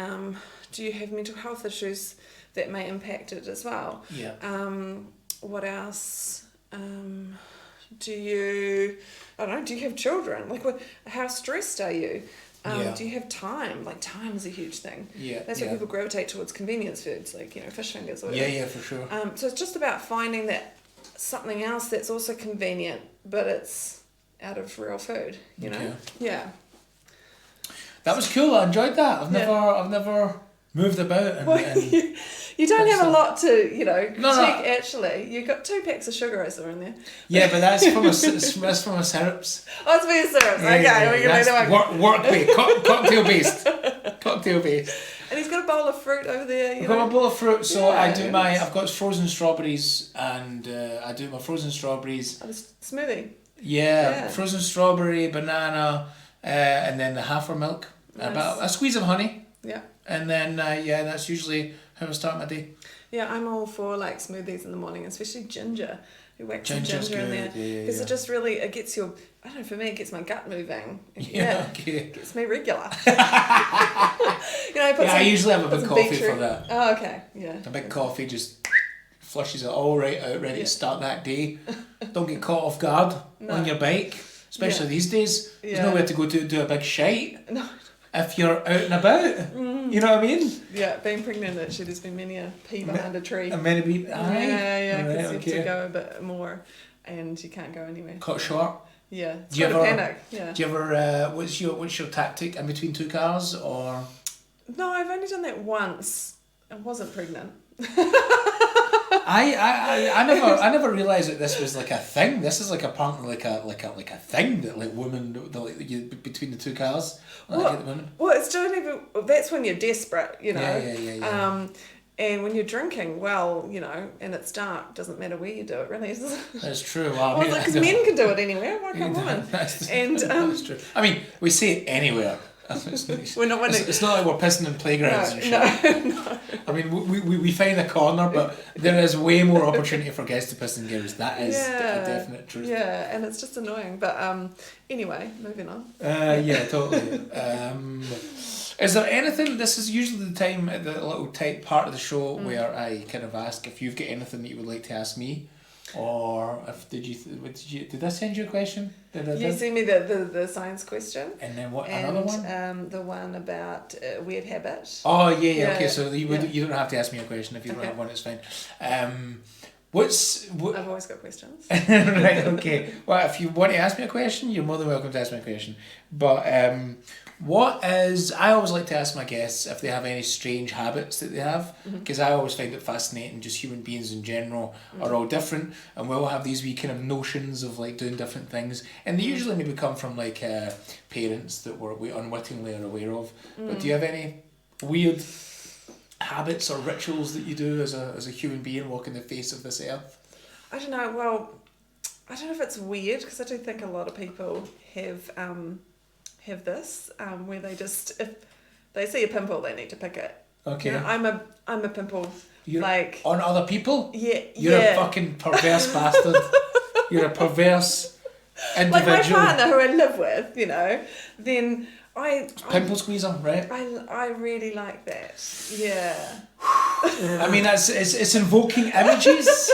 Do you have mental health issues that may impact it as well? Yeah. What else? Do you have children? Like, how stressed are you? Do you have time? Like, time is a huge thing. Yeah. That's why people gravitate towards convenience foods, like, fish fingers or whatever. Yeah, for sure. So it's just about finding that something else that's also convenient, but it's out of real food, know? Yeah. That was cool. I enjoyed that. I've never moved about. You don't have a lot to, critique, actually. You've got 2 packs of sugar I saw in there. Yeah, but that's from a syrups. Oh, it's for your syrups. We can do that one. Work-based. Cocktail-based. And he's got a bowl of fruit over there. I've got a bowl of fruit, so I've got frozen strawberries, and I do my frozen strawberries. Oh, the smoothie. Yeah, frozen strawberry, banana, and then the hafermilk. Nice. About a squeeze of honey. Yeah. And then, that's usually how I start my day. Yeah, I'm all for like smoothies in the morning, especially ginger. You whack some ginger in there. Because it just really, it gets your, I don't know, for me, it gets my gut moving. It gets me regular. I usually have a big coffee for that. Oh, okay, yeah. A big coffee just flushes it all right out, ready to start that day. Don't get caught off guard on your bike, especially these days. There's nowhere to go to do a big shite. No. If you're out and about, you know what I mean? Yeah, being pregnant, actually, there's been many a pee behind a tree. And many people, because you have to go a bit more, and you can't go anywhere. Cut short. Yeah, it's quite a panic. Yeah. Do you ever? What's your tactic in between 2 cars, or? No, I've only done that once. I wasn't pregnant. I never realised that this was like a thing. This is like apparently like a thing that like women between the 2 cars. Well, it's don't even. That's when you're desperate, Yeah. And when you're drinking, well, and it's dark, doesn't matter where you do it, really. That's true. Well, because men can do it anywhere. Why can't women? That's true. I mean, we say it anywhere. We're not winning. It's not like we're pissing in playgrounds and shit. No. I mean, we find a corner, but there is way more opportunity for guys to piss in games. That is a definite truth. Yeah, and it's just annoying. But anyway, moving on. Yeah, totally. Is there anything? This is usually the time, the little tight part of the show where I kind of ask if you've got anything that you would like to ask me. Or if did I send you a question? You sent me the science question. And then what? Another one? The one about weird habit. Oh yeah. Okay, so you don't have to ask me a question if you don't have one. It's fine. I've always got questions. Right. Okay. Well, if you want to ask me a question, you're more than welcome to ask me a question. But I always like to ask my guests if they have any strange habits that they have, because I always find it fascinating, just human beings in general are all different, and we all have these wee kind of notions of like doing different things, and they usually maybe come from like parents that we unwittingly are aware of. But do you have any weird habits or rituals that you do as a human being walking the face of this earth? I don't know, well, I don't know if it's weird, because I do think a lot of people have this, where they just, if they see a pimple, they need to pick it. Okay. You know, I'm a pimple. You're like on other people? Yeah. You're a fucking perverse bastard. You're a perverse individual. Like my partner who I live with, you know, then pimple squeezer, right? I really like that. Yeah. I mean, it's invoking images.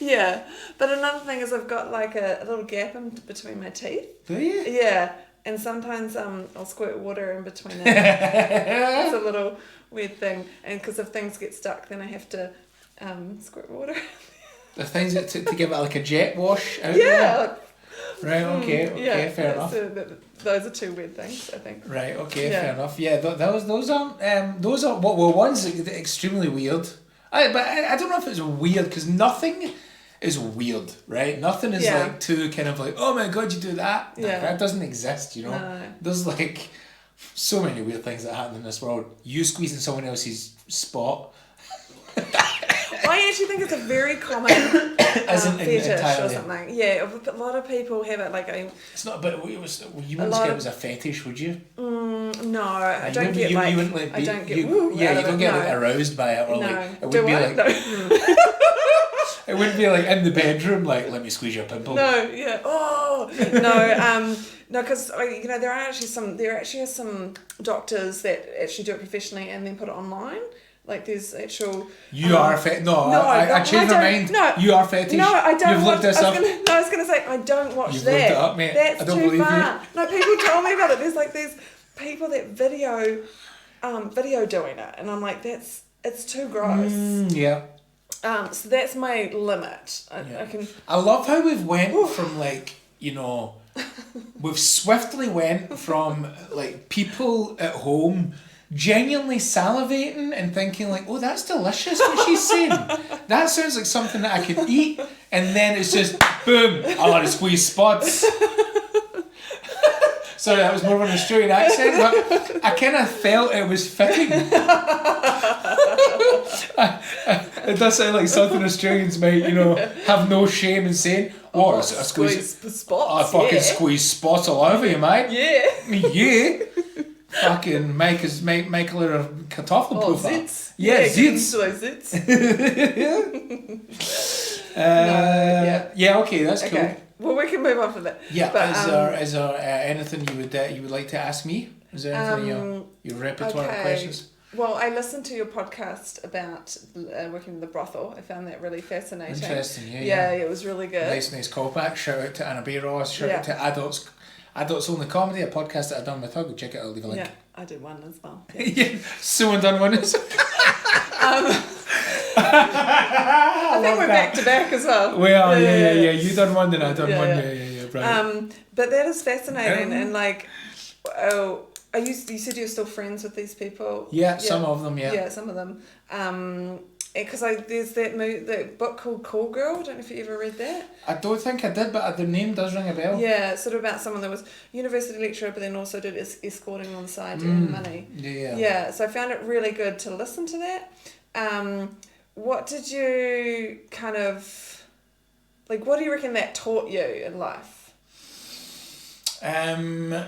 Yeah, but another thing is I've got like a little gap in between my teeth. Do you? Yeah, and sometimes I'll squirt water in between it. It's a little weird thing, and because if things get stuck, then I have to squirt water. The things that to give it like a jet wash out Yeah. There? Right, okay, fair enough. Those are two weird things, I think. Right, okay, fair enough. Yeah, those are one's extremely weird. But I don't know if it's weird, because nothing is weird, right? Nothing is like too kind of like, oh my god, you do that. Yeah. That doesn't exist, you know? No. There's like so many weird things that happen in this world. You squeezing someone else's spot. I actually think it's a very common fetish or something. Yeah, a lot of people have it like a... It's not, but you wouldn't say it was a fetish, would you? No, I don't get you like... wouldn't like I don't get... you don't get like aroused by it, or no. like... It wouldn't be like... No. It wouldn't be like in the bedroom, like, let me squeeze your pimple. No, yeah. Oh! No, no, because, you know, there actually are some doctors that actually do it professionally and then put it online. Like there's actual... You are fetish. No, I changed my mind. No, you are fetish. No, I don't. You've looked this up. I was gonna say I don't watch You've that. Looked it up, mate. That's I don't too believe far. you. No, people told me about it. There's people that video doing it, and I'm like, it's too gross. Yeah. So that's my limit. I can. I love how we've went from like, you know, we've swiftly went from like people at home genuinely salivating and thinking like, oh, that's delicious what she's saying. That sounds like something that I could eat, and then it's just boom, I want to squeeze spots. Sorry, that was more of an Australian accent, but I kind of felt it was fitting. It does sound like something Australians might, you know, have no shame in saying. Oh, I squeeze spots. I fucking squeeze spots all over you, mate. Yeah. Yeah. Fucking make a kartoffelpuffer. Zits. Yeah, zits. Yeah, okay, that's cool. Well, we can move on from that. Yeah, but, is there anything you would like to ask me? Is there anything in your repertoire of questions? Well, I listened to your podcast about working in the brothel. I found that really fascinating. Interesting, yeah, it was really good. Nice callback. Shout out to Anna Bayross. Shout out to Adults Only Comedy, a podcast that I've done with her. Go check it out, I'll leave a link. Yeah, I did one as well. Yeah, someone done one as I think we're back to back as well. We are, yeah. You done one, then I done one. Yeah. Brilliant. But that is fascinating, and like, you said you're still friends with these people. Yeah, some of them. Yeah, some of them. Because there's that book called Call Girl. I don't know if you ever read that. I don't think I did, but the name does ring a bell. Yeah, it's sort of about someone that was university lecturer, but then also did escorting on the side to earn money. Yeah. Yeah, so I found it really good to listen to that. What did you kind of what do you reckon that taught you in life? Man,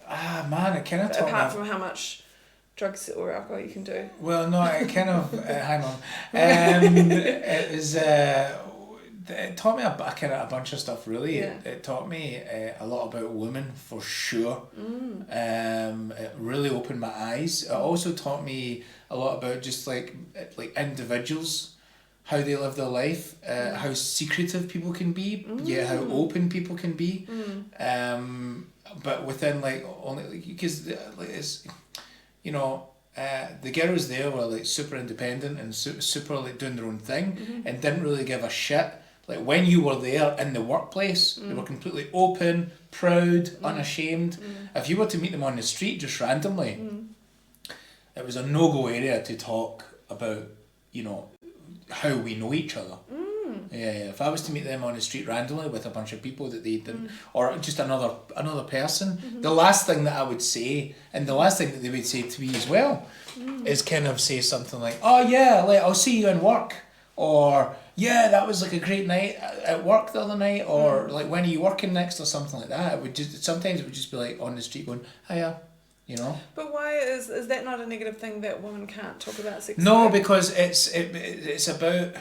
it kind of taught me. Apart from how much drugs or alcohol you can do. Well, no, it kind of hi mum. It taught me a bunch of stuff really. Yeah. It taught me a lot about women for sure. It really opened my eyes. It also taught me a lot about just like individuals, how they live their life, how secretive people can be, how open people can be. But within only because it's the girls there were super independent and super doing their own thing and didn't really give a shit like when you were there in the workplace, they were completely open, proud, unashamed. If you were to meet them on the street just randomly, it was a no-go area to talk about, you know, how we know each other. Yeah. If I was to meet them on the street randomly with a bunch of people that they didn't, or just another person, the last thing that I would say, and the last thing that they would say to me as well, is kind of say something like, "Oh yeah, like I'll see you in work," or "Yeah, that was like a great night at work the other night," or like "When are you working next?" or something like that. It would just be like on the street going, "Hiya." You know. But why is that not a negative thing that women can't talk about sex? No, because it's about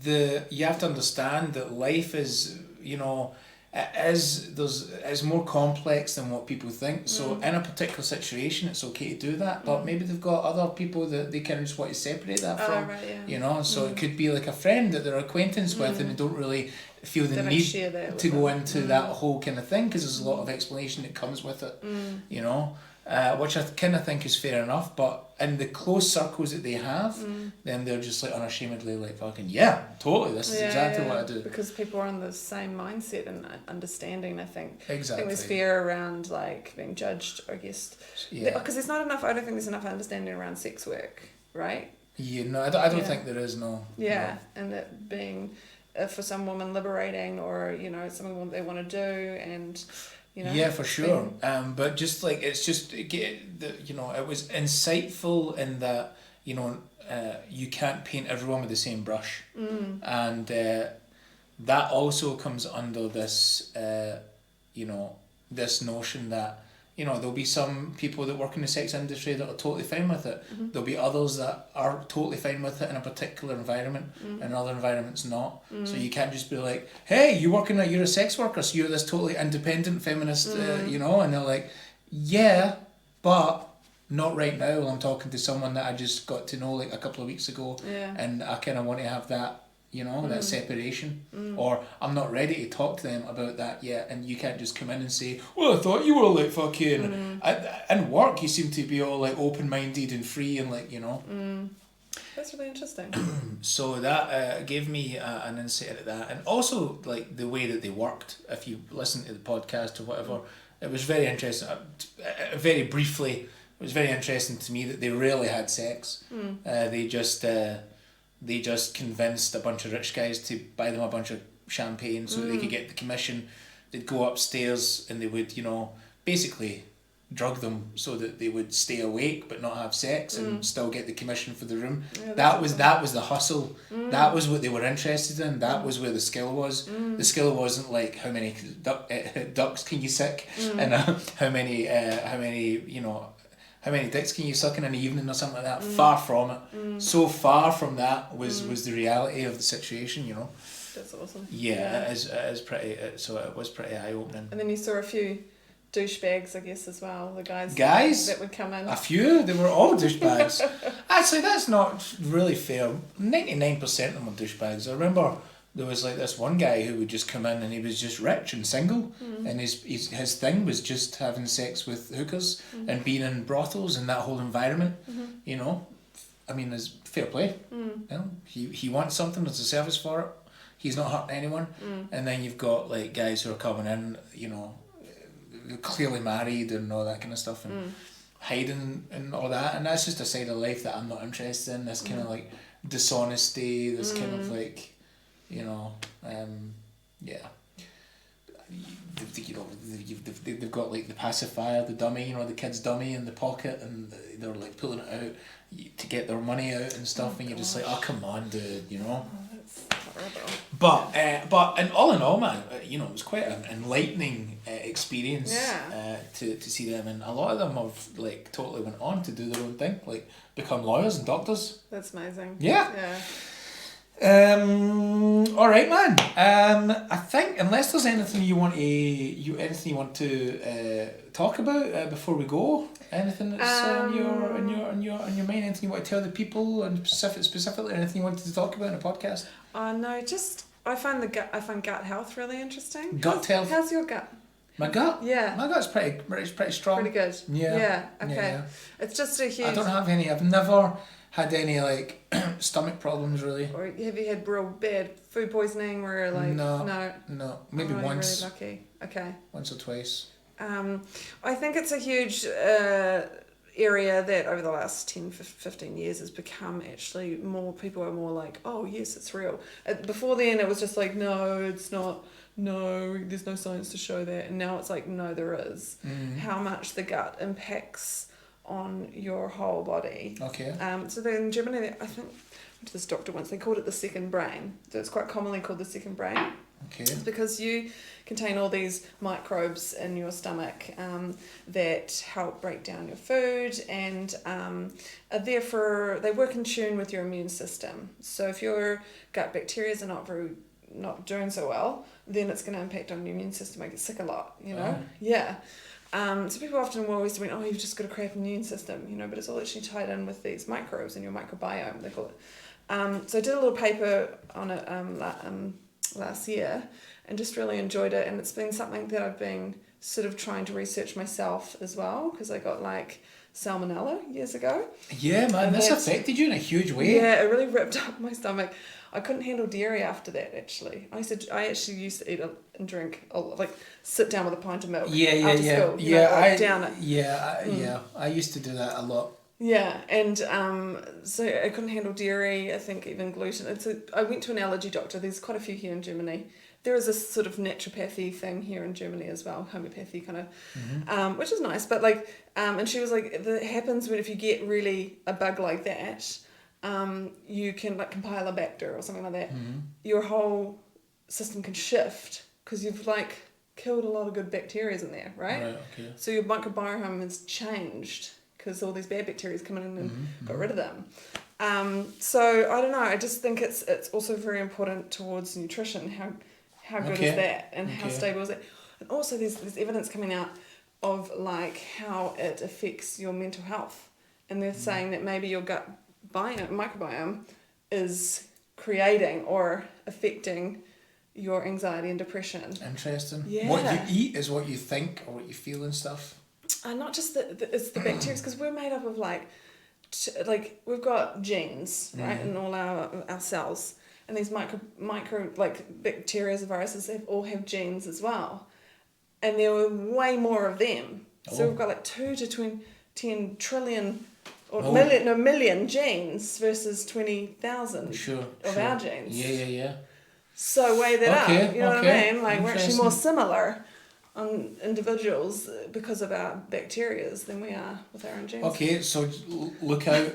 you have to understand that life is, you know, it's more complex than what people think. So in a particular situation, it's okay to do that, but maybe they've got other people that they kind of just want to separate that from. Right, yeah. You know, so it could be like a friend that they're acquaintance with, and they don't really feel the need to go into that whole kind of thing, because there's a lot of explanation that comes with it. You know. Which I kind of think is fair enough, but in the close circles that they have, then they're just like unashamedly like fucking yeah, totally. This is exactly what I do. Because people are on the same mindset and understanding. I think. Exactly. I think there's fear around like being judged. I guess. Yeah. Because there's not enough. I don't think there's enough understanding around sex work, right? Yeah. No, I don't think there is. No. Yeah, no. And that being, for some women, liberating, or you know, something they want to do, and. You know, yeah, for sure. But just like it's just you know, it was insightful in that, you know, you can't paint everyone with the same brush, and that also comes under this you know, this notion that, you know, there'll be some people that work in the sex industry that are totally fine with it. There'll be others that are totally fine with it in a particular environment, and other environments not. So you can't just be like, hey, you're a sex worker, so you're this totally independent feminist, you know, and they're like, yeah, but not right now. I'm talking to someone that I just got to know like a couple of weeks ago, and I kind of want to have that, you know, that separation, or I'm not ready to talk to them about that yet, and you can't just come in and say, well, I thought you were like fucking, in work you seem to be all like open-minded and free and like, you know. That's really interesting. So that gave me an insight into that, and also like the way that they worked. If you listen to the podcast or whatever, it was very interesting. Very briefly, it was very interesting to me that they rarely had sex. They just convinced a bunch of rich guys to buy them a bunch of champagne so that they could get the commission. They'd go upstairs and they would, you know, basically drug them so that they would stay awake but not have sex and still get the commission for the room. Yeah, that was the hustle. That was what they were interested in. That was where the skill was. The skill wasn't like how many ducks can you sick and how many you know, how many dicks can you suck in an evening or something like that. Far from it. So far from that was the reality of the situation, you know. That's awesome. Yeah. It is pretty, so it was pretty eye-opening. And then you saw a few douchebags, I guess, as well. The guys that would come in. A few. They were all douchebags. Actually, that's not really fair. 99% of them were douchebags. I remember there was like this one guy who would just come in and he was just rich and single, and his thing was just having sex with hookers and being in brothels and that whole environment. You know, I mean, there's fair play. You know, he wants something, there's a service for it. He's not hurting anyone. And then you've got like guys who are coming in, you know, clearly married and all that kind of stuff, and hiding and all that, and that's just a side of life that I'm not interested in. This kind of like dishonesty, this kind of like, you know, yeah. You know, they've got like the pacifier, the dummy, you know, the kid's dummy in the pocket, and they're like pulling it out to get their money out and stuff, and you're just like, oh come on, dude, you know. But and all in all, man, you know, it was quite an enlightening experience to see them, and a lot of them have like totally went on to do their own thing, like become lawyers and doctors. That's amazing. Yeah. All right, man. I think unless there's anything you want to talk about before we go, anything that's on your mind, anything you want to tell the people, and specifically anything you wanted to talk about in a podcast. No, just I find gut health really interesting. Gut health. How's your gut? My gut? Yeah. My gut's pretty strong. Pretty good. Yeah. Okay. Yeah. It's just a huge. I don't have any. I've never had any like stomach problems really. Or have you had real bad food poisoning or like No, maybe you're once. really lucky. Okay. Once or twice. I think it's a huge area that over the last 10, 15 years has become actually more, people are more like, oh yes, it's real. Before then it was just like, no, it's not, no, there's no science to show that. And now it's like, no, there is. How much the gut impacts on your whole body. Okay. So then in Germany, I think, I went to this doctor once, they called it the second brain. So it's quite commonly called the second brain. Okay. It's because you contain all these microbes in your stomach that help break down your food and are therefore, they work in tune with your immune system. So if your gut bacteria are not doing so well, then it's going to impact on your immune system. I get sick a lot, you know? Oh. Yeah. So people often will always think, oh, you've just got a crap immune system, you know, but it's all actually tied in with these microbes in your microbiome, they call it. So I did a little paper on it last year and just really enjoyed it, and it's been something that I've been sort of trying to research myself as well, because I got like salmonella years ago. Yeah, man, this affected you in a huge way. Yeah, it really ripped up my stomach. I couldn't handle dairy after that, actually. I actually used to eat and drink, like sit down with a pint of milk after school. Down it. I used to do that a lot. Yeah, and so I couldn't handle dairy, I think even gluten. I went to an allergy doctor. There's quite a few here in Germany. There is a sort of naturopathy thing here in Germany as well, homeopathy kind of, which is nice. But like, and she was like, it happens when if you get really a bug like that, you can like Campylobacter or something like that. Your whole system can shift because you've like killed a lot of good bacteria in there, right? Right, okay. So your microbiome has changed because all these bad bacteria come in and got rid of them. So I don't know. I just think it's also very important towards nutrition. How good is that, and how stable is it? And also there's evidence coming out of like how it affects your mental health, and they're saying that maybe your gut microbiome is creating or affecting your anxiety and depression. Interesting. Yeah. What you eat is what you think or what you feel and stuff. And not just it's the bacteria, because we're made up of like we've got genes, right, in all our cells, and these micro like bacteria, viruses, they all have genes as well, and there are way more of them. So we've got like 2 to 10 trillion or million genes versus 20,000 of our genes. Yeah. So weigh that up, you know what I mean? Like we're actually more similar on individuals because of our bacterias than we are with our own genes. Okay, so look out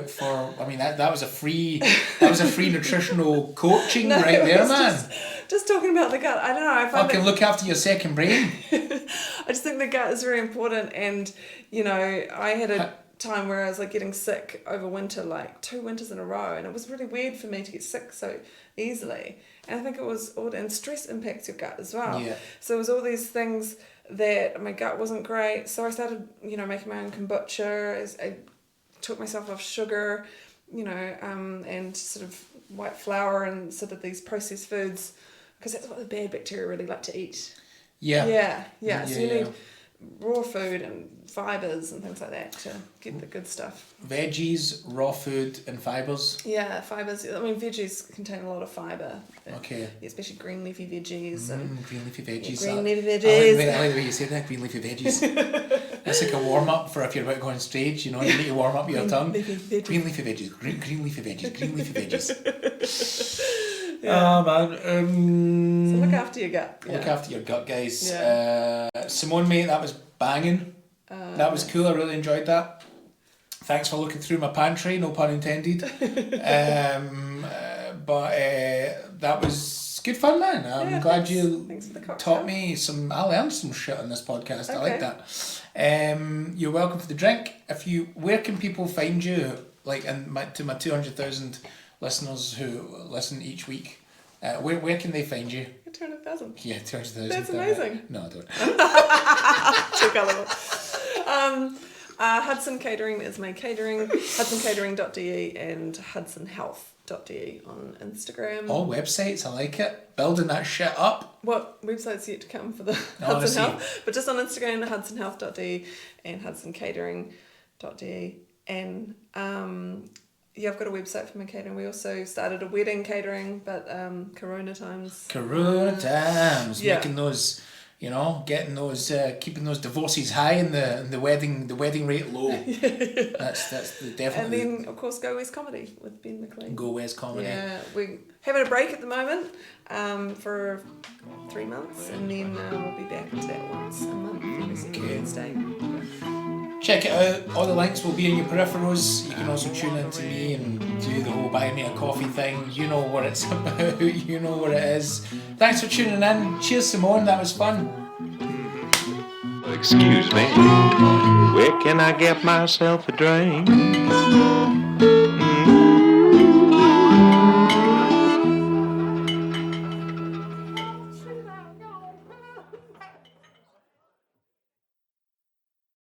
for. I mean that was a free nutritional coaching right there, man. Just talking about the gut. I don't know. I find look after your second brain. I just think the gut is very important, and you know, I had a time where I was like getting sick over winter, like 2 winters in a row, and it was really weird for me to get sick so easily. And I think it was and stress impacts your gut as well. Yeah. So it was all these things that my gut wasn't great. So I started, you know, making my own kombucha. I took myself off sugar, you know, and sort of white flour and sort of these processed foods, because that's what the bad bacteria really like to eat. Yeah. So you need raw food and fibers and things like that to get the good stuff. Veggies, raw food and fibers. Yeah, fibers. I mean, veggies contain a lot of warm-up. Okay. Especially green leafy veggies. Green leafy veggies. Green leafy veggies. I like the way you say that, green leafy veggies. That's like a warm-up for if you're about to go on stage, you know, you need to warm up your tongue. Green leafy veggies. Green leafy veggies. Green leafy veggies. Yeah. Oh, man. So look after your gut. Look after your gut, guys. Yeah. Simone, mate, that was banging. That was cool. I really enjoyed that. Thanks for looking through my pantry, no pun intended. But that was good fun, man. I'm glad you taught me some. I learned some shit on this podcast. Okay. I like that. You're welcome for the drink. Where can people find you? Like, to my 200,000 listeners who listen each week. Where can they find you? 200,000. Yeah, 200,000. That's amazing. No, I don't. Too colourful. Hudson Catering is my catering. HudsonCatering.de and HudsonHealth.de on Instagram. All websites, I like it. Building that shit up. What website's yet to come for the Hudson Health? But just on Instagram, HudsonHealth.de and HudsonCatering.de. and I've got a website for my catering. We also started a wedding catering, but Corona times. Making those, getting those, keeping those divorces high and the wedding rate low. That's definitely. And then of course Go West Comedy with Ben McLean. Go West Comedy. Yeah, we're having a break at the moment for 3 months, and then we'll be back into that once a month every single Wednesday. Check it out. All the links will be in your peripherals. You can also tune in to me and do the whole buy me a coffee thing. You know what it's about. You know what it is. Thanks for tuning in. Cheers, Simone. That was fun. Excuse me. Where can I get myself a drink?